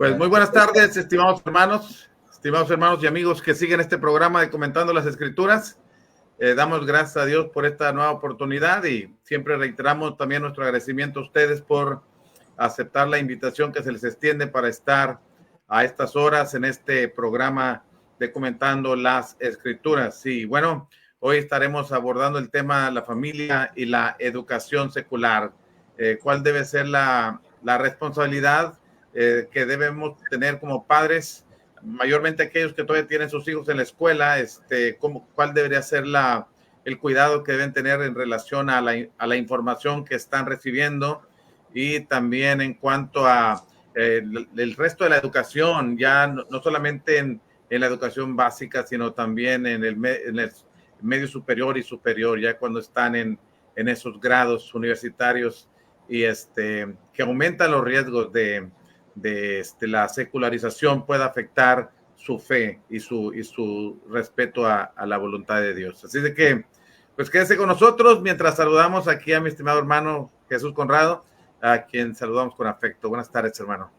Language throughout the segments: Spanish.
Pues muy buenas tardes, estimados hermanos y amigos que siguen este programa de Comentando las Escrituras. Damos gracias a Dios por esta nueva oportunidad y siempre reiteramos también nuestro agradecimiento a ustedes por aceptar la invitación que se les extiende para estar a estas horas en este programa de Comentando las Escrituras. Sí, bueno, hoy estaremos abordando el tema de la familia y la educación secular. ¿Cuál debe ser la responsabilidad que debemos tener como padres, mayormente aquellos que todavía tienen sus hijos en la escuela? ¿Cuál debería ser el cuidado que deben tener en relación a la información que están recibiendo? Y también en cuanto a el resto de la educación, ya no solamente en la educación básica, sino también en el medio superior y superior, ya cuando están en esos grados universitarios, y que aumentan los riesgos de la secularización pueda afectar su fe y su respeto a la voluntad de Dios. Así de que, pues quédese con nosotros mientras saludamos aquí a mi estimado hermano Jesús Conrado, a quien saludamos con afecto. Buenas tardes, hermano.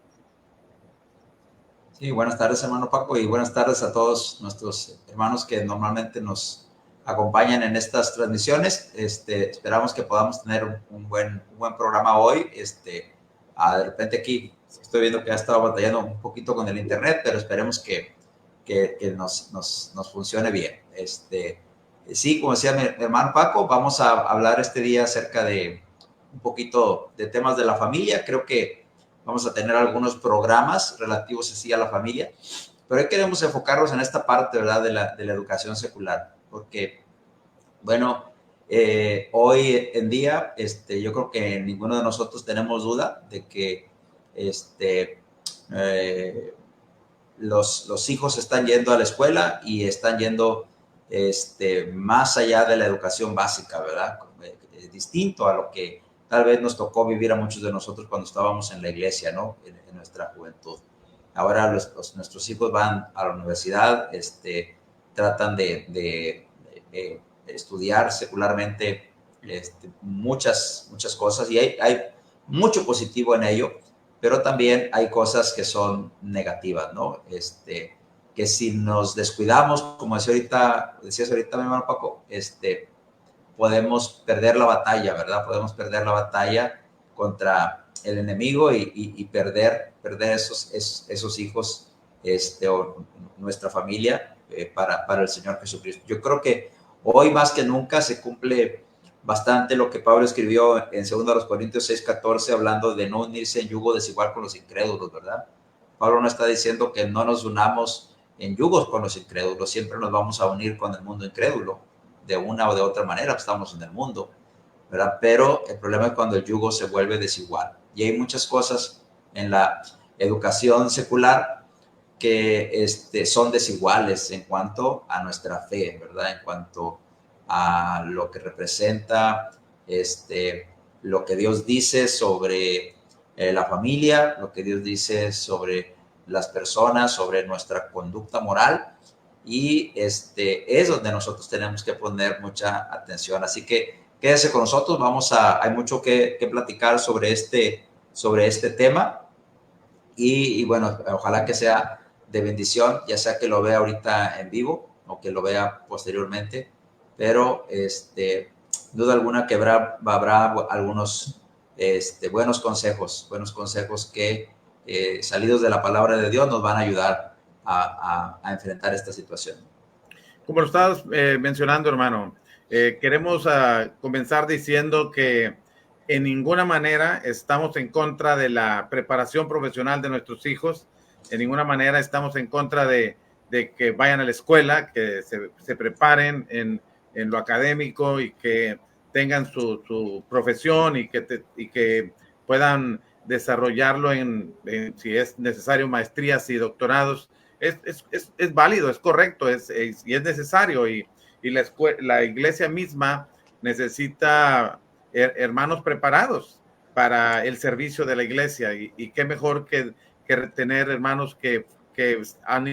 Sí, buenas tardes, hermano Paco, y buenas tardes a todos nuestros hermanos que normalmente nos acompañan en estas transmisiones. Esperamos que podamos tener un buen programa hoy. De repente aquí estoy viendo que ha estado batallando un poquito con el internet, pero esperemos que nos funcione bien. Sí, como decía mi hermano Paco, vamos a hablar este día acerca de un poquito de temas de la familia. Creo que vamos a tener algunos programas relativos así a la familia, pero hoy queremos enfocarnos en esta parte, ¿verdad?, de la educación secular, porque, bueno, hoy en día, yo creo que ninguno de nosotros tenemos duda de que los hijos están yendo a la escuela y están yendo más allá de la educación básica, ¿verdad? Distinto a lo que tal vez nos tocó vivir a muchos de nosotros cuando estábamos en la iglesia, ¿no? En nuestra juventud. Ahora nuestros hijos van a la universidad, tratan de estudiar secularmente muchas cosas, y hay mucho positivo en ello, pero también hay cosas que son negativas, ¿no? Que si nos descuidamos, como decías ahorita mi hermano Paco, podemos perder la batalla, ¿verdad? Podemos perder la batalla contra el enemigo y perder esos hijos, o nuestra familia, para el Señor Jesucristo. Yo creo que hoy más que nunca se cumple bastante lo que Pablo escribió en 2 Corintios 6:14, hablando de no unirse en yugo desigual con los incrédulos, ¿verdad? Pablo no está diciendo que no nos unamos en yugos con los incrédulos, siempre nos vamos a unir con el mundo incrédulo, de una o de otra manera, estamos en el mundo, ¿verdad? Pero el problema es cuando el yugo se vuelve desigual. Y hay muchas cosas en la educación secular que son desiguales en cuanto a nuestra fe, ¿verdad? En cuanto a lo que representa lo que Dios dice sobre la familia, lo que Dios dice sobre las personas, sobre nuestra conducta moral, y es donde nosotros tenemos que poner mucha atención. Así que quédese con nosotros, hay mucho que platicar sobre este tema, y bueno, ojalá que sea de bendición, ya sea que lo vea ahorita en vivo o que lo vea posteriormente, pero duda alguna que habrá algunos buenos consejos que salidos de la palabra de Dios nos van a ayudar a enfrentar esta situación. Como lo estabas mencionando, hermano, queremos comenzar diciendo que en ninguna manera estamos en contra de la preparación profesional de nuestros hijos, en ninguna manera estamos en contra de que vayan a la escuela, que se preparen en lo académico y que tengan su profesión y que puedan desarrollarlo si es necesario, maestrías y doctorados. Es válido, es correcto, y es necesario, y la iglesia misma necesita hermanos preparados para el servicio de la iglesia, y qué mejor que tener hermanos que han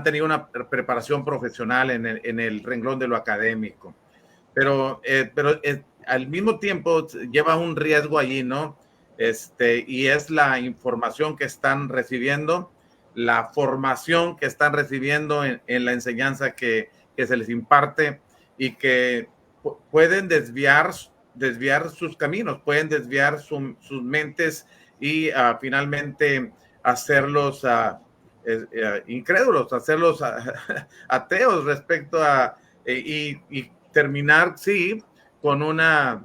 tenido una preparación profesional en el renglón de lo académico. Pero al mismo tiempo lleva un riesgo allí, ¿no? y es la información que están recibiendo, la formación que están recibiendo en la enseñanza que se les imparte, y que pueden desviar sus caminos, pueden desviar sus mentes y finalmente hacerlos incrédulos, hacerlos ateos respecto a, y terminar, sí, con una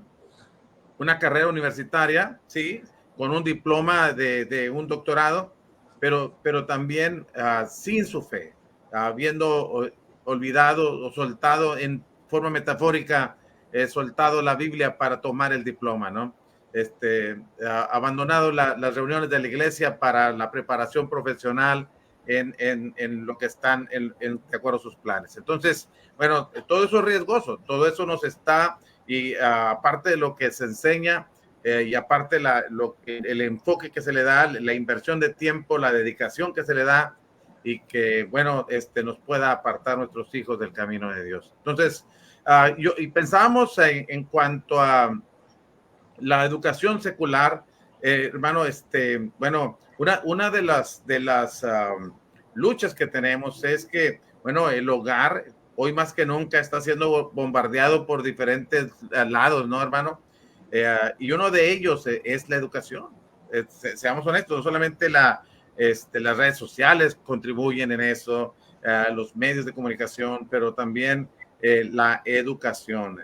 carrera universitaria, sí, con un diploma de un doctorado, pero también sin su fe, habiendo olvidado o soltado en forma metafórica, soltado la Biblia para tomar el diploma, ¿no? Abandonado las reuniones de la iglesia para la preparación profesional en lo que están de acuerdo a sus planes. Entonces, bueno, todo eso es riesgoso, todo eso nos está, y aparte de lo que se enseña, y aparte el enfoque que se le da, la inversión de tiempo, la dedicación que se le da, y que, bueno, nos pueda apartar nuestros hijos del camino de Dios. Entonces, y pensábamos en cuanto a la educación secular, hermano, bueno, una de las luchas que tenemos es que, bueno, el hogar hoy más que nunca está siendo bombardeado por diferentes lados, ¿no, hermano? Y uno de ellos es la educación. Seamos honestos, no solamente las redes sociales contribuyen en eso, los medios de comunicación, pero también la educación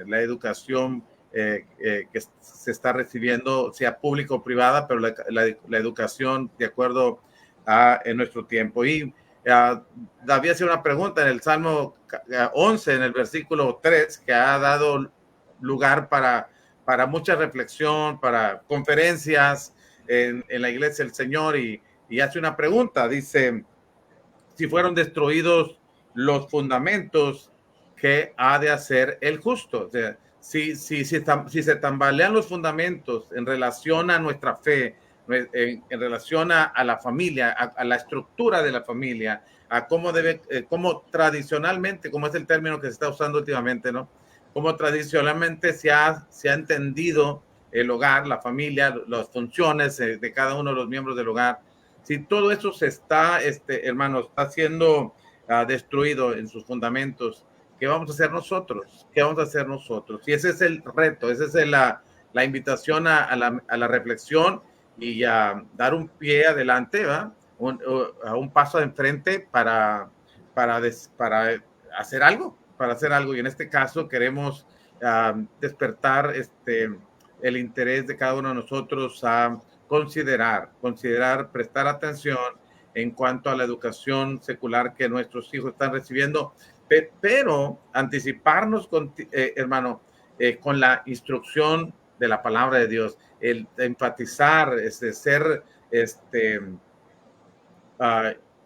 que se está recibiendo, sea pública o privada, pero la educación de acuerdo en nuestro tiempo. Y David hacía una pregunta en el Salmo 11, en el versículo 3, que ha dado lugar para mucha reflexión, para conferencias en la iglesia del Señor, y hace una pregunta, dice: si fueron destruidos los fundamentos, ¿qué ha de hacer el justo? O sea, si se tambalean los fundamentos en relación a nuestra fe, en relación a la familia, a la estructura de la familia, a cómo cómo tradicionalmente, como es el término que se está usando últimamente, ¿no? Cómo tradicionalmente se ha entendido el hogar, la familia, las funciones de cada uno de los miembros del hogar. Si todo eso se está, hermano, está siendo destruido en sus fundamentos, ¿qué vamos a hacer nosotros? ¿Qué vamos a hacer nosotros? Y ese es el reto, esa es la invitación a la reflexión, y a dar un pie adelante, ¿va? Un paso de enfrente para hacer algo, Y en este caso queremos despertar el interés de cada uno de nosotros a considerar, prestar atención en cuanto a la educación secular que nuestros hijos están recibiendo, pero anticiparnos, hermano, con la instrucción de la palabra de Dios, el enfatizar, ser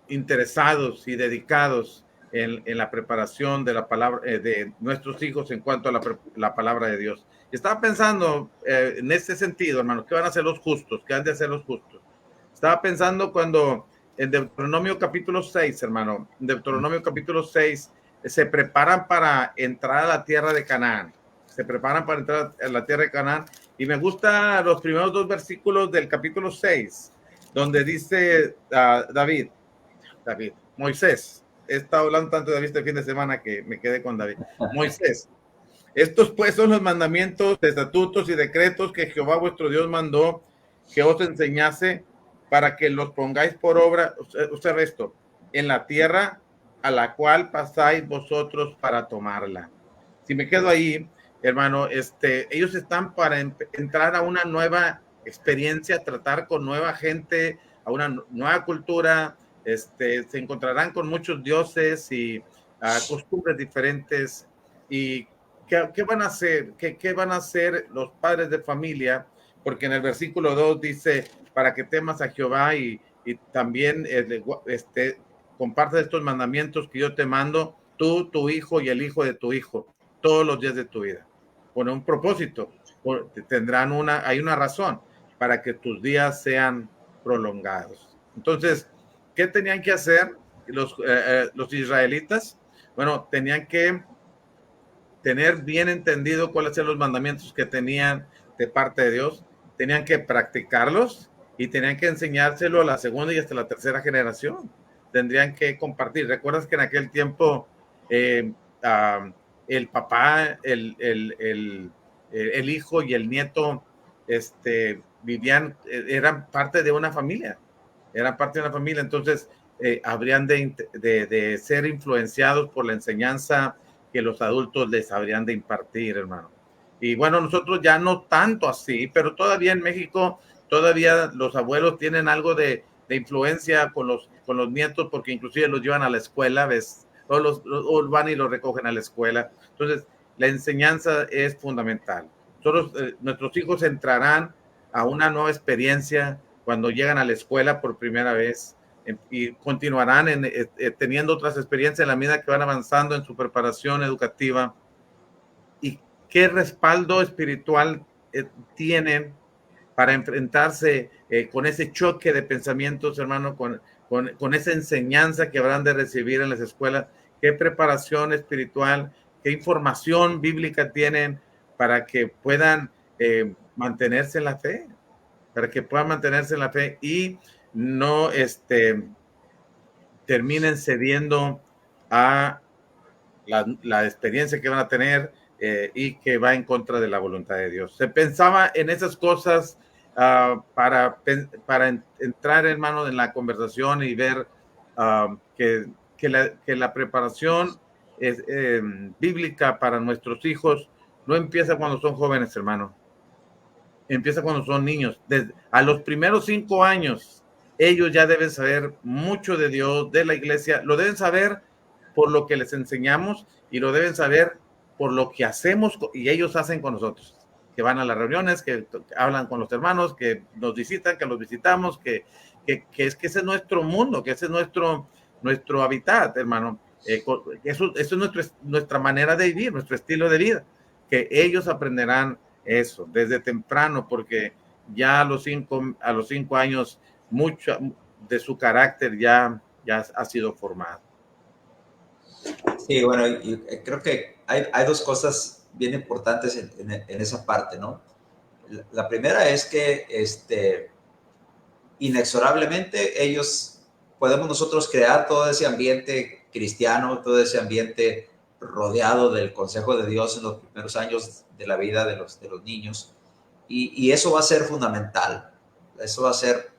interesados y dedicados en la preparación de la palabra de nuestros hijos en cuanto a la palabra de Dios. Estaba pensando en este sentido, hermano, ¿qué van a hacer los justos? ¿Qué han de hacer los justos? Estaba pensando cuando en Deuteronomio capítulo 6, hermano, en Deuteronomio capítulo 6, se preparan para entrar a la tierra de Canaán. Se preparan para entrar a la tierra de Canaán. Y me gustan los primeros dos versículos del capítulo 6, donde dice David, Moisés, he estado hablando tanto de David este fin de semana que me quedé con David. Moisés, estos pues son los mandamientos, estatutos y decretos que Jehová vuestro Dios mandó que os enseñase para que los pongáis por obra, usted esto, en la tierra a la cual pasáis vosotros para tomarla. Si me quedo ahí, hermano, ellos están para entrar a una nueva experiencia, tratar con nueva gente, a una nueva cultura, se encontrarán con muchos dioses y costumbres diferentes. ¿Y qué van a hacer? ¿Qué van a hacer los padres de familia? Porque en el versículo 2 dice, para que temas a Jehová y también compartas estos mandamientos que yo te mando, tú, tu hijo y el hijo de tu hijo, todos los días de tu vida. Con un propósito, hay una razón para que tus días sean prolongados. Entonces, ¿qué tenían que hacer los israelitas? Bueno, tenían que tener bien entendido cuáles eran los mandamientos que tenían de parte de Dios, tenían que practicarlos y tenían que enseñárselo a la segunda y hasta la tercera generación. Tendrían que compartir. ¿Recuerdas que en aquel tiempo el papá, el hijo y el nieto vivían, eran parte de una familia? Eran parte de una familia, entonces habrían de ser influenciados por la enseñanza que los adultos les habrían de impartir, hermano. Y bueno, nosotros ya no tanto así, pero todavía en México, todavía los abuelos tienen algo de influencia con los nietos, porque inclusive los llevan a la escuela, ¿ves? O van y los recogen a la escuela. Entonces, la enseñanza es fundamental. Nuestros hijos entrarán a una nueva experiencia cuando llegan a la escuela por primera vez y continuarán teniendo otras experiencias en la medida que van avanzando en su preparación educativa. ¿Y qué respaldo espiritual tienen para enfrentarse con ese choque de pensamientos, hermano, con esa enseñanza que habrán de recibir en las escuelas? ¿Qué preparación espiritual, qué información bíblica tienen para que puedan mantenerse en la fe? Para que puedan mantenerse en la fe y no terminen cediendo a la experiencia que van a tener y que va en contra de la voluntad de Dios. Se pensaba en esas cosas para entrar, hermano, en la conversación y ver que la preparación bíblica para nuestros hijos no empieza cuando son jóvenes, hermano. Empieza cuando son niños. A los primeros 5 años, ellos ya deben saber mucho de Dios, de la iglesia. Lo deben saber por lo que les enseñamos y lo deben saber por lo que hacemos y ellos hacen con nosotros. Que van a las reuniones, que hablan con los hermanos, que nos visitan, que los visitamos, que ese es nuestro mundo, que ese es nuestro hábitat, hermano. Eso es nuestra manera de vivir, nuestro estilo de vida. Que ellos aprenderán eso desde temprano, porque ya a los 5 años mucho de su carácter ya ha sido formado. Sí, bueno, y creo que hay dos cosas bien importantes en esa parte, ¿no? La primera es que inexorablemente podemos nosotros crear todo ese ambiente cristiano, todo ese ambiente rodeado del consejo de Dios en los primeros años de la vida de los niños, y eso va a ser fundamental, eso va a ser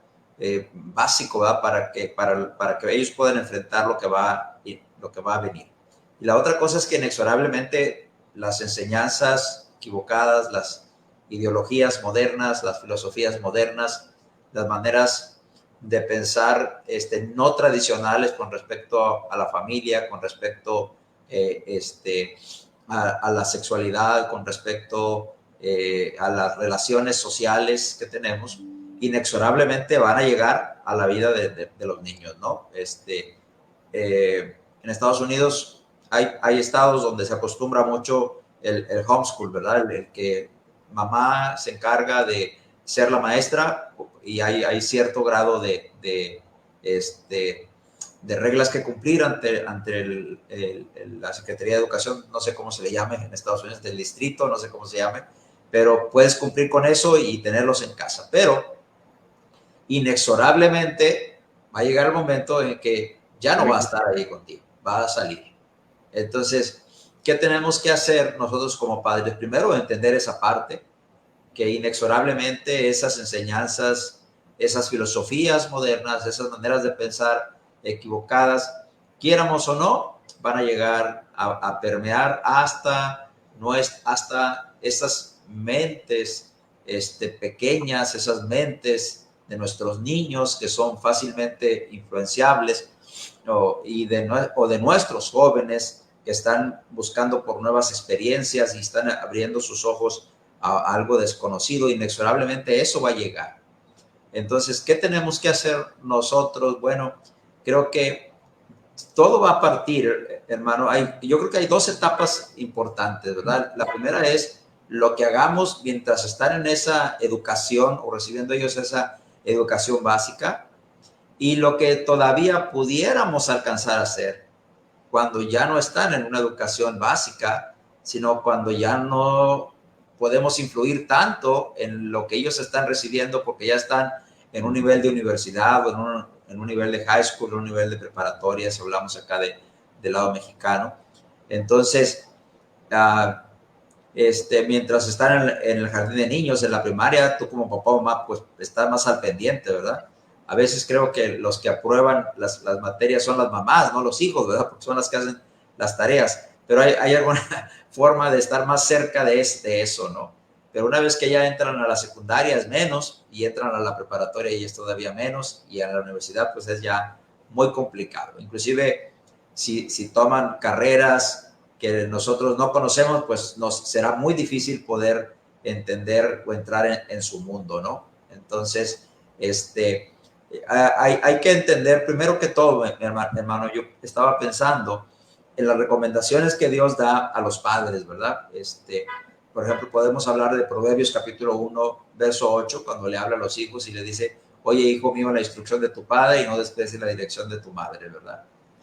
básico, ¿verdad? Para que ellos puedan enfrentar lo que va a venir. Y la otra cosa es que inexorablemente las enseñanzas equivocadas, las ideologías modernas, las filosofías modernas, las maneras de pensar no tradicionales con respecto a la familia, con respecto a la sexualidad, con respecto a las relaciones sociales que tenemos, inexorablemente van a llegar a la vida de los niños, ¿no? En Estados Unidos hay estados donde se acostumbra mucho el homeschool, ¿verdad? El que mamá se encarga de ser la maestra y hay cierto grado de reglas que cumplir ante la Secretaría de Educación, no sé cómo se le llame en Estados Unidos, del distrito, no sé cómo se llame, pero puedes cumplir con eso y tenerlos en casa. Pero inexorablemente va a llegar el momento en que ya no va a estar ahí contigo, va a salir. Entonces, ¿qué tenemos que hacer nosotros como padres? Primero, entender esa parte, que inexorablemente esas enseñanzas, esas filosofías modernas, esas maneras de pensar equivocadas, quieramos o no, van a llegar a permear hasta esas mentes pequeñas, esas mentes de nuestros niños que son fácilmente influenciables, o de nuestros jóvenes que están buscando por nuevas experiencias y están abriendo sus ojos a algo desconocido. Inexorablemente eso va a llegar. Entonces, ¿qué tenemos que hacer nosotros? Bueno, creo que todo va a partir, hermano. Yo creo que hay dos etapas importantes, ¿verdad? La primera es lo que hagamos mientras están en esa educación o recibiendo ellos esa educación básica, y lo que todavía pudiéramos alcanzar a hacer cuando ya no están en una educación básica, sino cuando ya no podemos influir tanto en lo que ellos están recibiendo porque ya están en un nivel de universidad o en un nivel de high school, en un nivel de preparatoria, si hablamos acá del lado mexicano. Entonces, mientras están en el jardín de niños, en la primaria, tú como papá o mamá, pues estás más al pendiente, ¿verdad? A veces creo que los que aprueban las materias son las mamás, no los hijos, ¿verdad? Porque son las que hacen las tareas. Pero hay alguna forma de estar más cerca de eso, ¿no? Pero una vez que ya entran a la secundaria es menos, y entran a la preparatoria y es todavía menos, y a la universidad pues es ya muy complicado. Inclusive si toman carreras que nosotros no conocemos, pues nos será muy difícil poder entender o entrar en su mundo, ¿no? Entonces, hay que entender, primero que todo, mi hermano, yo estaba pensando en las recomendaciones que Dios da a los padres, ¿verdad? Por ejemplo, podemos hablar de Proverbios capítulo 1, verso 8, cuando le habla a los hijos y le dice, oye, hijo mío, la instrucción de tu padre y no desprecies la dirección de tu madre, ¿verdad?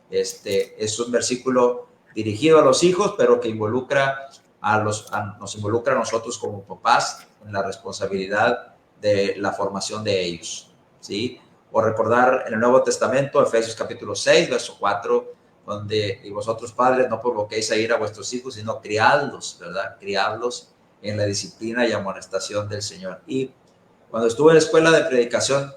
Es un versículo dirigido a los hijos, pero que involucra nos involucra a nosotros como papás en la responsabilidad de la formación de ellos, ¿sí? O recordar en el Nuevo Testamento, Efesios capítulo 6, verso 4, donde, y vosotros padres no provoquéis a ir a vuestros hijos, sino criadlos, ¿verdad? Criadlos en la disciplina y amonestación del Señor. Y cuando estuve en la escuela de predicación,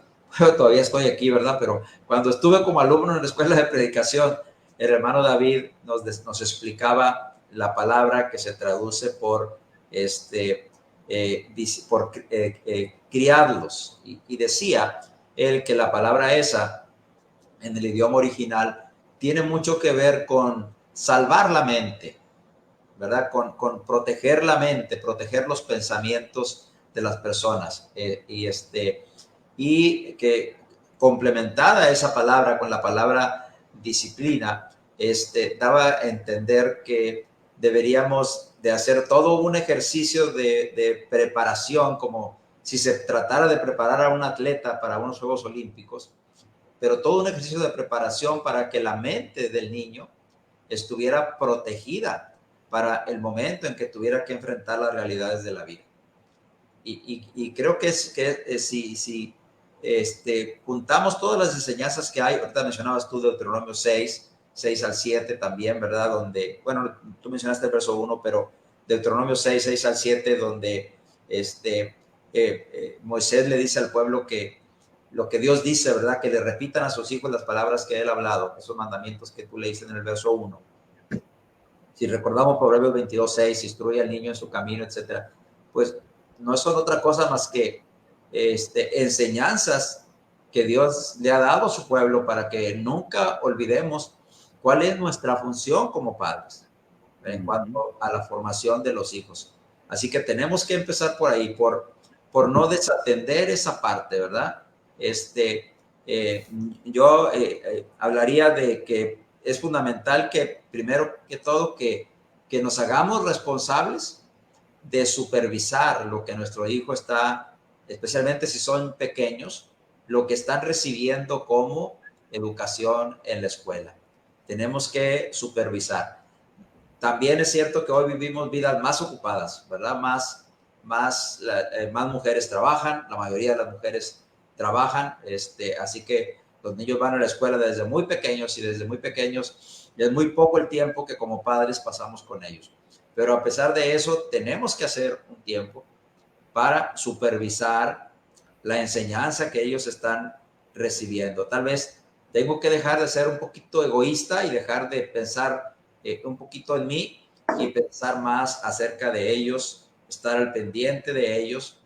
todavía estoy aquí, ¿verdad? Pero cuando estuve como alumno en la escuela de predicación, el hermano David nos explicaba la palabra que se traduce por, criarlos. Y decía él que la palabra esa, en el idioma original, tiene mucho que ver con salvar la mente, ¿verdad? Con proteger la mente, proteger los pensamientos de las personas. Y que complementada esa palabra con la palabra disciplina, daba a entender que deberíamos de hacer todo un ejercicio de preparación, como si se tratara de preparar a un atleta para unos Juegos Olímpicos, pero todo un ejercicio de preparación para que la mente del niño estuviera protegida para el momento en que tuviera que enfrentar las realidades de la vida. Y creo que si juntamos todas las enseñanzas que hay, ahorita mencionabas tú Deuteronomio 6 al 7 también, ¿verdad? Donde, bueno, tú mencionaste el verso 1, pero Deuteronomio 6 al 7, donde Moisés le dice al pueblo que lo que Dios dice, ¿verdad? Que le repitan a sus hijos las palabras que él ha hablado, esos mandamientos que tú leíste en el verso 1. Si recordamos Proverbios 22:6, instruye al niño en su camino, etcétera, pues no son otra cosa más que enseñanzas que Dios le ha dado a su pueblo para que nunca olvidemos cuál es nuestra función como padres en cuanto a la formación de los hijos. Así que tenemos que empezar por ahí, por no desatender esa parte, ¿verdad? Yo hablaría de que es fundamental que, primero que todo, que nos hagamos responsables de supervisar lo que nuestro hijo está, especialmente si son pequeños, lo que están recibiendo como educación en la escuela. Tenemos que supervisar. También es cierto que hoy vivimos vidas más ocupadas, ¿verdad? Más mujeres trabajan, la mayoría de las mujeres trabajan, así que los niños van a la escuela desde muy pequeños, y desde muy pequeños es muy poco el tiempo que como padres pasamos con ellos. Pero a pesar de eso, tenemos que hacer un tiempo para supervisar la enseñanza que ellos están recibiendo. Tal vez tengo que dejar de ser un poquito egoísta y dejar de pensar un poquito en mí y pensar más acerca de ellos, estar al pendiente de ellos.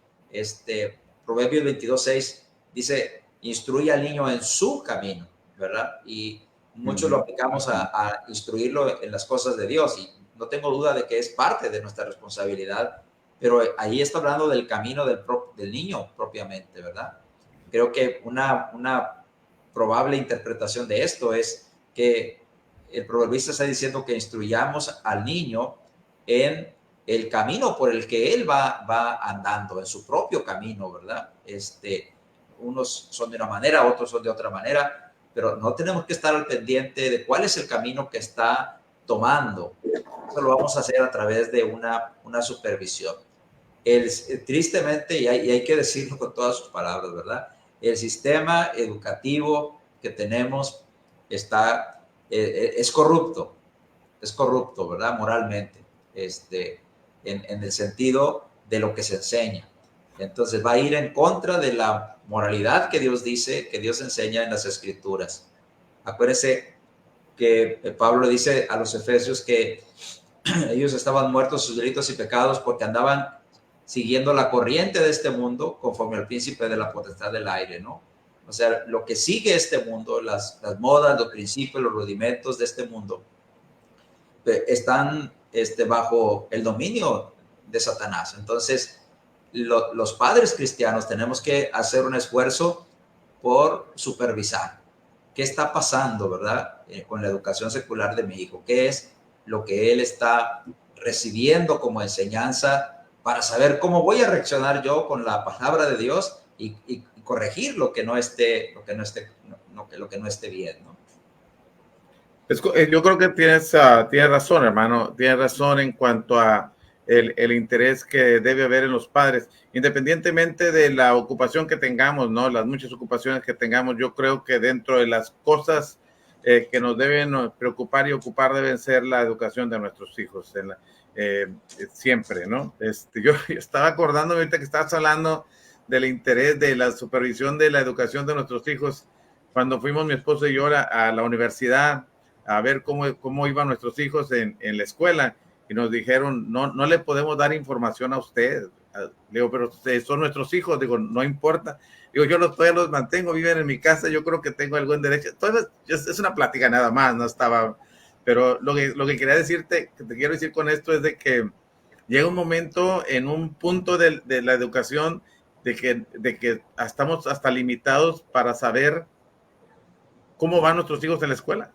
Proverbios 22:6 dice, instruye al niño en su camino, ¿verdad? Y muchos lo aplicamos a instruirlo en las cosas de Dios, y no tengo duda de que es parte de nuestra responsabilidad, pero ahí está hablando del camino del niño propiamente, ¿verdad? Creo que una probable interpretación de esto es que el proverbista está diciendo que instruyamos al niño en el camino por el que él va andando, en su propio camino, ¿verdad? Unos son de una manera, otros son de otra manera, pero no tenemos que estar al pendiente de cuál es el camino que está tomando. Eso lo vamos a hacer a través de una supervisión. Tristemente, y hay que decirlo con todas sus palabras, ¿verdad? El sistema educativo que tenemos es corrupto, ¿verdad? Moralmente, en el sentido de lo que se enseña. Entonces va a ir en contra de la moralidad que Dios dice, que Dios enseña en las Escrituras. Acuérdense que Pablo dice a los efesios que ellos estaban muertos sus delitos y pecados porque andaban siguiendo la corriente de este mundo conforme al príncipe de la potestad del aire, ¿no? O sea, lo que sigue este mundo, las modas, los principios, los rudimentos de este mundo, están bajo el dominio de Satanás. Entonces, los padres cristianos tenemos que hacer un esfuerzo por supervisar qué está pasando, ¿verdad? Con la educación secular de mi hijo, qué es lo que él está recibiendo como enseñanza para saber cómo voy a reaccionar yo con la palabra de Dios y corregir lo que no esté bien, ¿no? Yo creo que tienes razón, hermano. Tienes razón en cuanto a el interés que debe haber en los padres, independientemente de la ocupación que tengamos, ¿no? Las muchas ocupaciones que tengamos, yo creo que dentro de las cosas que nos deben preocupar y ocupar deben ser la educación de nuestros hijos, siempre, ¿no? Yo estaba acordándome ahorita que estabas hablando del interés de la supervisión de la educación de nuestros hijos cuando fuimos mi esposo y yo a la universidad a ver cómo iban nuestros hijos en la escuela, y nos dijeron, no le podemos dar información a usted. Digo, pero son nuestros hijos. Digo, no importa. Digo, yo todavía los mantengo, viven en mi casa, yo creo que tengo algún derecho. Entonces, es una plática nada más, no estaba. Pero lo que quería decirte, que te quiero decir con esto, es de que llega un momento, en un punto de la educación, de que estamos hasta limitados para saber cómo van nuestros hijos en la escuela.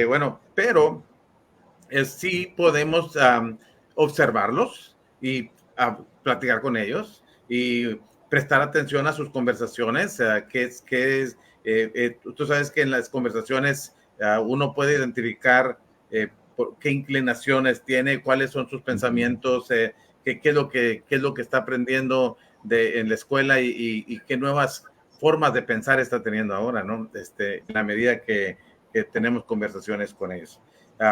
Bueno, pero sí podemos observarlos y platicar con ellos y prestar atención a sus conversaciones, tú sabes que en las conversaciones uno puede identificar qué inclinaciones tiene, cuáles son sus pensamientos, qué es lo que está aprendiendo en la escuela y qué nuevas formas de pensar está teniendo ahora, ¿no? En la medida que tenemos conversaciones con ellos.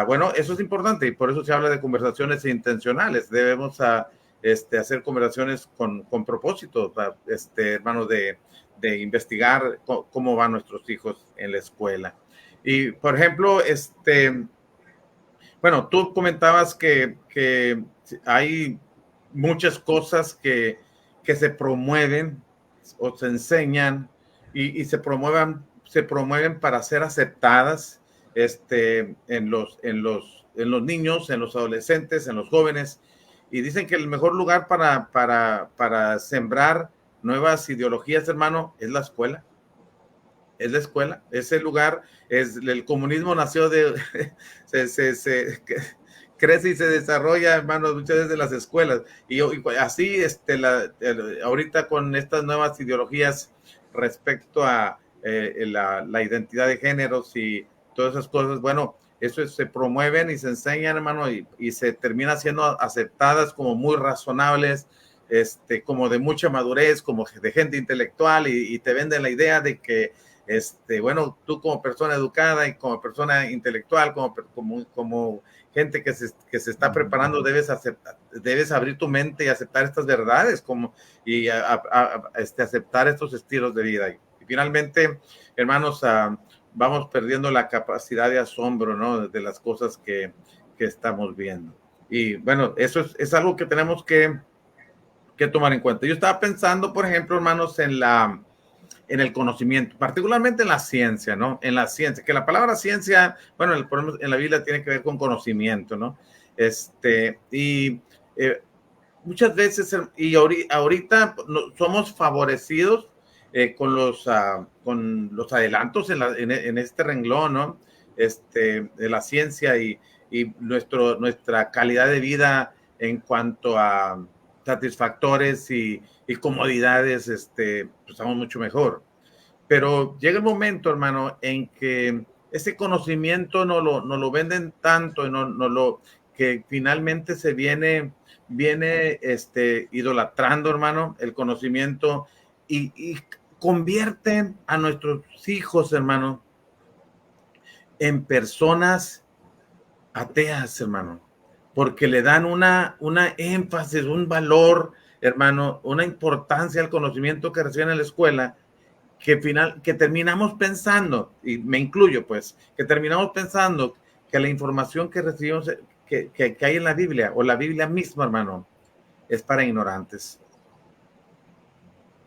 Bueno, eso es importante y por eso se habla de conversaciones intencionales. Debemos hacer conversaciones con propósito, hermanos, de investigar cómo van nuestros hijos en la escuela. Y, por ejemplo, bueno, tú comentabas que hay muchas cosas que se promueven o se enseñan y se promueven para ser aceptadas en los niños, en los adolescentes, en los jóvenes, y dicen que el mejor lugar para sembrar nuevas ideologías, hermano, es la escuela. Es la escuela, ese lugar, el comunismo nació crece y se desarrolla, hermanos, muchas veces de las escuelas, y así, ahorita con estas nuevas ideologías respecto a la identidad de géneros y todas esas cosas, bueno, eso se promueven y se enseñan, hermano, y se termina siendo aceptadas como muy razonables, como de mucha madurez, como de gente intelectual, y te venden la idea de que bueno, tú como persona educada y como persona intelectual, como gente que se está preparando, debes abrir tu mente y aceptar estas verdades y aceptar estos estilos de vida. Y finalmente, hermanos, vamos perdiendo la capacidad de asombro, ¿no? De las cosas que estamos viendo. Y bueno, eso es algo que tenemos que tomar en cuenta. Yo estaba pensando, por ejemplo, hermanos, en el conocimiento, particularmente en la ciencia, ¿no? En la ciencia, que la palabra ciencia, bueno, en la Biblia tiene que ver con conocimiento, ¿no? Y muchas veces, y ahorita somos favorecidos con los adelantos en este renglón, ¿no? De la ciencia y nuestra calidad de vida en cuanto a satisfactores y comodidades, pues estamos mucho mejor. Pero llega el momento, hermano, en que ese conocimiento no lo venden tanto y que finalmente se viene idolatrando, hermano, el conocimiento y convierten a nuestros hijos, hermano, en personas ateas, hermano, porque le dan una énfasis, un valor, hermano, una importancia al conocimiento que reciben en la escuela, que terminamos pensando, y me incluyo pues, que terminamos pensando que la información que recibimos, que hay en la Biblia, o la Biblia misma, hermano, es para ignorantes.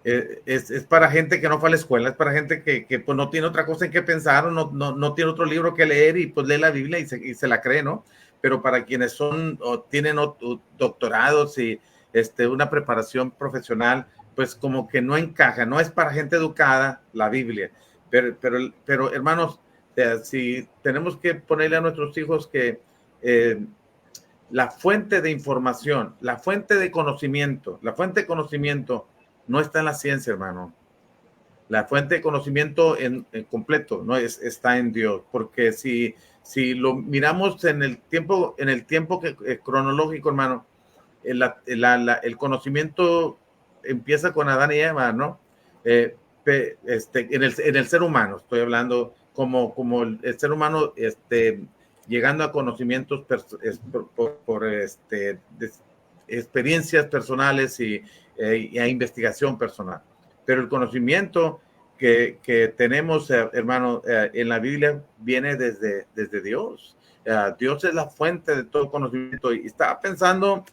Es para gente que no fue a la escuela, es para gente que pues no tiene otra cosa en que pensar, o no tiene otro libro que leer, y pues lee la Biblia y se la cree, ¿no? Pero para quienes son o tienen doctorados y una preparación profesional, pues como que no encaja, no es para gente educada la Biblia. Pero hermanos, si tenemos que ponerle a nuestros hijos que la fuente de información, la fuente de conocimiento no está en la ciencia, hermano. La fuente de conocimiento en completo no está en Dios, porque si lo miramos en el tiempo cronológico, hermano, el conocimiento empieza con Adán y Eva, ¿no? En el ser humano, estoy hablando como el ser humano, llegando a conocimientos por experiencias personales y a investigación personal. Pero el conocimiento que tenemos, hermano, en la Biblia viene desde Dios. Dios es la fuente de todo conocimiento. Y estaba pensando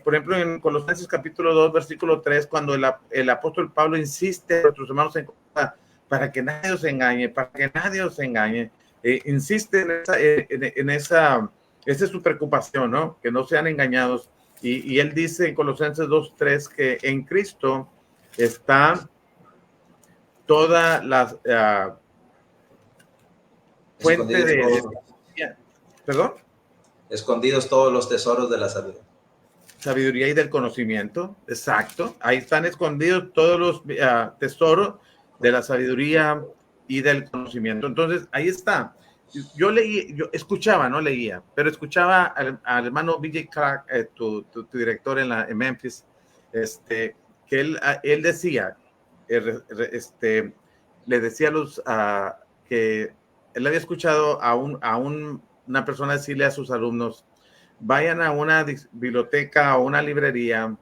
por ejemplo, en Colosenses capítulo 2, versículo 3, cuando el apóstol Pablo insiste a nuestros hermanos en para que nadie os engañe, insiste esa es su preocupación, ¿no? Que no sean engañados. Y él dice en Colosenses 2:3 que en Cristo está toda la fuente ¿perdón? Escondidos todos los tesoros de la sabiduría y del conocimiento, exacto. Ahí están escondidos todos los tesoros de la sabiduría y del conocimiento. Entonces, ahí está. Yo escuchaba, no leía, pero escuchaba al hermano B.J. Clark, tu director en Memphis, que él decía, le decía que él había escuchado a una persona decirle a sus alumnos: vayan a una biblioteca o una librería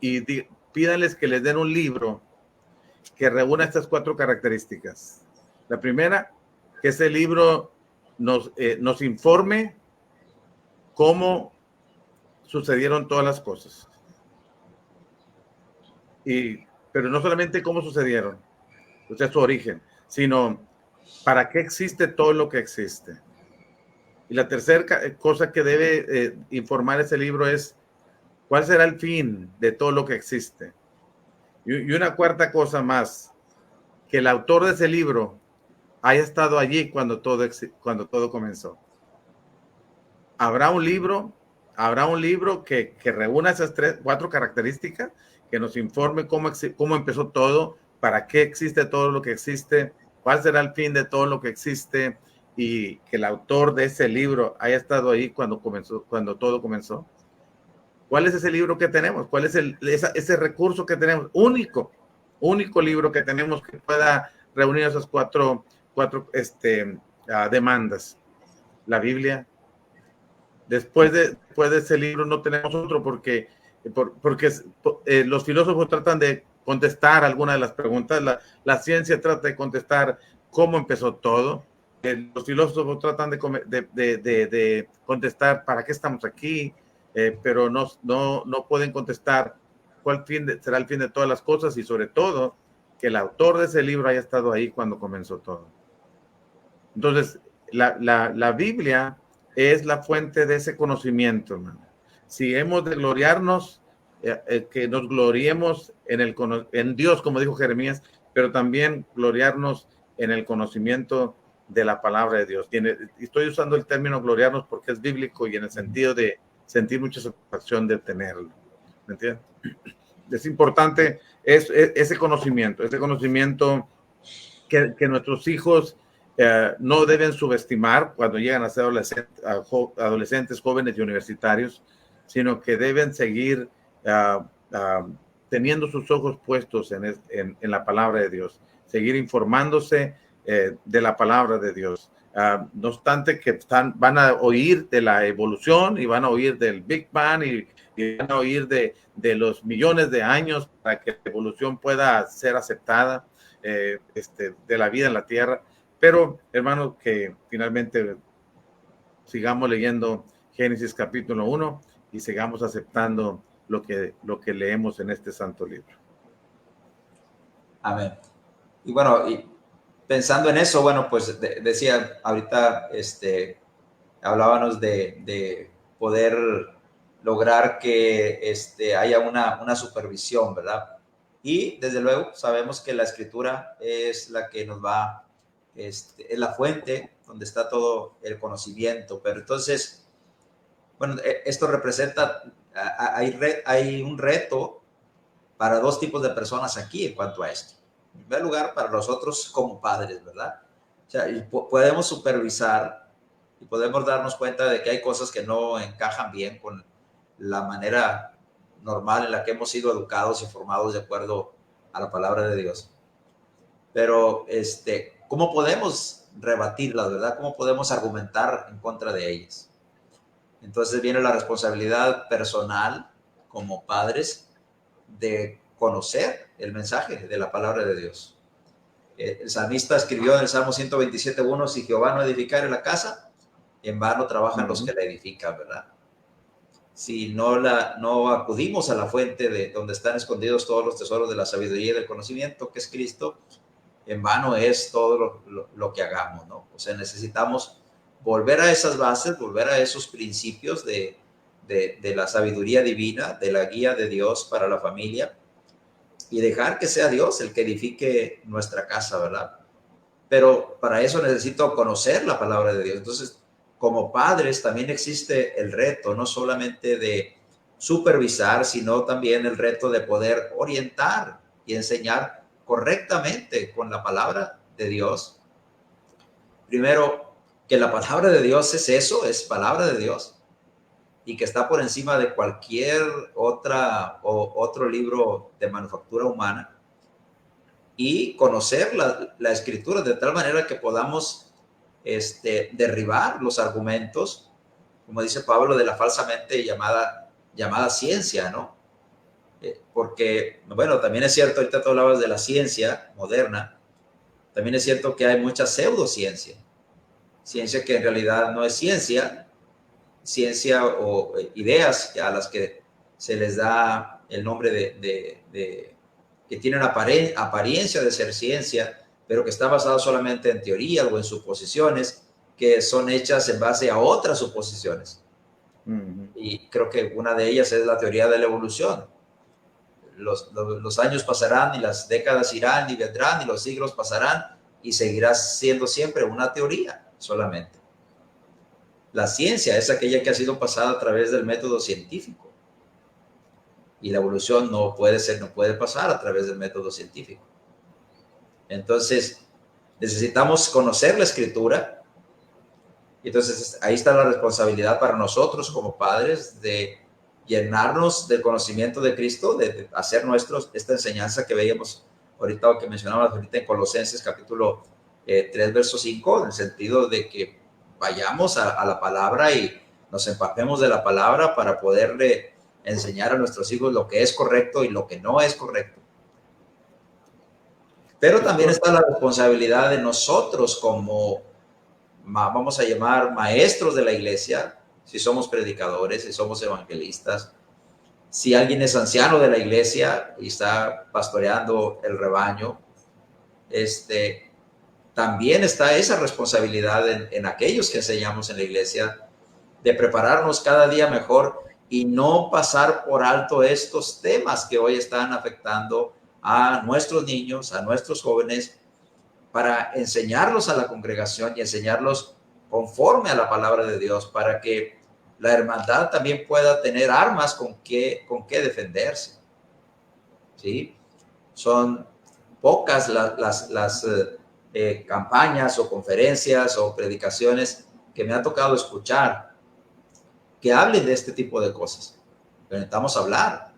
y pídanles que les den un libro que reúna estas 4 características. La primera, que ese libro nos informe cómo sucedieron todas las cosas. Pero no solamente cómo sucedieron, o sea, su origen, sino para qué existe todo lo que existe. Y la tercera cosa que debe informar ese libro es cuál será el fin de todo lo que existe. Y una cuarta cosa más, que el autor de ese libro haya estado allí cuando todo comenzó. Habrá un libro que reúna esas 4 características, que nos informe cómo empezó todo, para qué existe todo lo que existe, cuál será el fin de todo lo que existe, y que el autor de ese libro haya estado ahí cuando todo comenzó. ¿Cuál es ese libro que tenemos? ¿Cuál es ese recurso que tenemos? Único libro que tenemos que pueda reunir esas cuatro demandas. La Biblia. Después de ese libro no tenemos otro, porque los filósofos tratan de contestar algunas de las preguntas. La ciencia trata de contestar cómo empezó todo. Los filósofos tratan de contestar para qué estamos aquí, pero no pueden contestar cuál será el fin de todas las cosas, y sobre todo que el autor de ese libro haya estado ahí cuando comenzó todo. Entonces, la Biblia es la fuente de ese conocimiento, hermano. Si hemos de gloriarnos, que nos gloriemos en Dios, como dijo Jeremías, pero también gloriarnos en el conocimiento de la palabra de Dios. Estoy usando el término gloriarnos porque es bíblico y en el sentido de sentir mucha satisfacción de tenerlo. ¿Me entiendes? Es importante ese conocimiento que nuestros hijos no deben subestimar cuando llegan a ser adolescentes, jóvenes y universitarios, sino que deben seguir teniendo sus ojos puestos en la palabra de Dios, seguir informándose de la palabra de Dios. No obstante que van a oír de la evolución y van a oír del Big Bang y van a oír de los millones de años para que la evolución pueda ser aceptada de la vida en la tierra. Pero, hermanos, que finalmente sigamos leyendo Génesis capítulo 1 y sigamos aceptando lo que leemos en este santo libro. Amén. Y bueno, y pensando en eso, bueno, pues decía ahorita, hablábamos de poder lograr que haya una supervisión, ¿verdad? Y desde luego sabemos que la Escritura es la que nos va, es la fuente donde está todo el conocimiento. Pero entonces, bueno, esto representa, hay un reto para dos tipos de personas aquí en cuanto a esto. En primer lugar, para nosotros como padres, ¿verdad? O sea, podemos supervisar y podemos darnos cuenta de que hay cosas que no encajan bien con la manera normal en la que hemos sido educados y formados de acuerdo a la palabra de Dios. Pero, ¿cómo podemos rebatirlas, verdad? ¿Cómo podemos argumentar en contra de ellas? Entonces viene la responsabilidad personal como padres de conocer el mensaje de la palabra de Dios. El salmista escribió en el Salmo 127:1: si Jehová no edificare la casa, en vano trabajan los que la edifican, ¿verdad? Si no acudimos a la fuente de donde están escondidos todos los tesoros de la sabiduría y del conocimiento, que es Cristo, en vano es todo lo que hagamos, ¿no? O sea, necesitamos volver a esas bases, volver a esos principios de la sabiduría divina, de la guía de Dios para la familia, y dejar que sea Dios el que edifique nuestra casa, ¿verdad? Pero para eso necesito conocer la palabra de Dios. Entonces, como padres también existe el reto, no solamente de supervisar, sino también el reto de poder orientar y enseñar correctamente con la palabra de Dios. Primero, que la palabra de Dios es eso, es palabra de Dios, y que está por encima de cualquier otro libro de manufactura humana, y conocer la escritura de tal manera que podamos derribar los argumentos, como dice Pablo, de la falsamente llamada ciencia, ¿no? Porque, bueno, también es cierto, ahorita tú hablabas de la ciencia moderna, también es cierto que hay mucha pseudociencia, ciencia que en realidad no es ciencia o ideas a las que se les da el nombre que tienen apariencia de ser ciencia, pero que está basado solamente en teorías o en suposiciones que son hechas en base a otras suposiciones. Y creo que una de ellas es la teoría de la evolución. Los años pasarán y las décadas irán y vendrán y los siglos pasarán y seguirá siendo siempre una teoría solamente. La ciencia es aquella que ha sido pasada a través del método científico, y la evolución no puede pasar a través del método científico. Entonces, necesitamos conocer la Escritura. Entonces, ahí está la responsabilidad para nosotros como padres de llenarnos del conocimiento de Cristo, de hacer esta enseñanza que veíamos ahorita, o que mencionábamos ahorita en Colosenses capítulo 3, verso 5, en el sentido de que vayamos a la palabra y nos empapemos de la palabra para poderle enseñar a nuestros hijos lo que es correcto y lo que no es correcto. Pero también está la responsabilidad de nosotros como, vamos a llamar, maestros de la iglesia, si somos predicadores, si somos evangelistas, si alguien es anciano de la iglesia y está pastoreando el rebaño, también está esa responsabilidad en aquellos que enseñamos en la iglesia, de prepararnos cada día mejor y no pasar por alto estos temas que hoy están afectando a nuestros niños, a nuestros jóvenes, para enseñarlos a la congregación y enseñarlos conforme a la palabra de Dios, para que la hermandad también pueda tener armas con qué defenderse. ¿Sí? Son pocas las campañas o conferencias o predicaciones que me ha tocado escuchar que hablen de este tipo de cosas. Pero necesitamos hablar.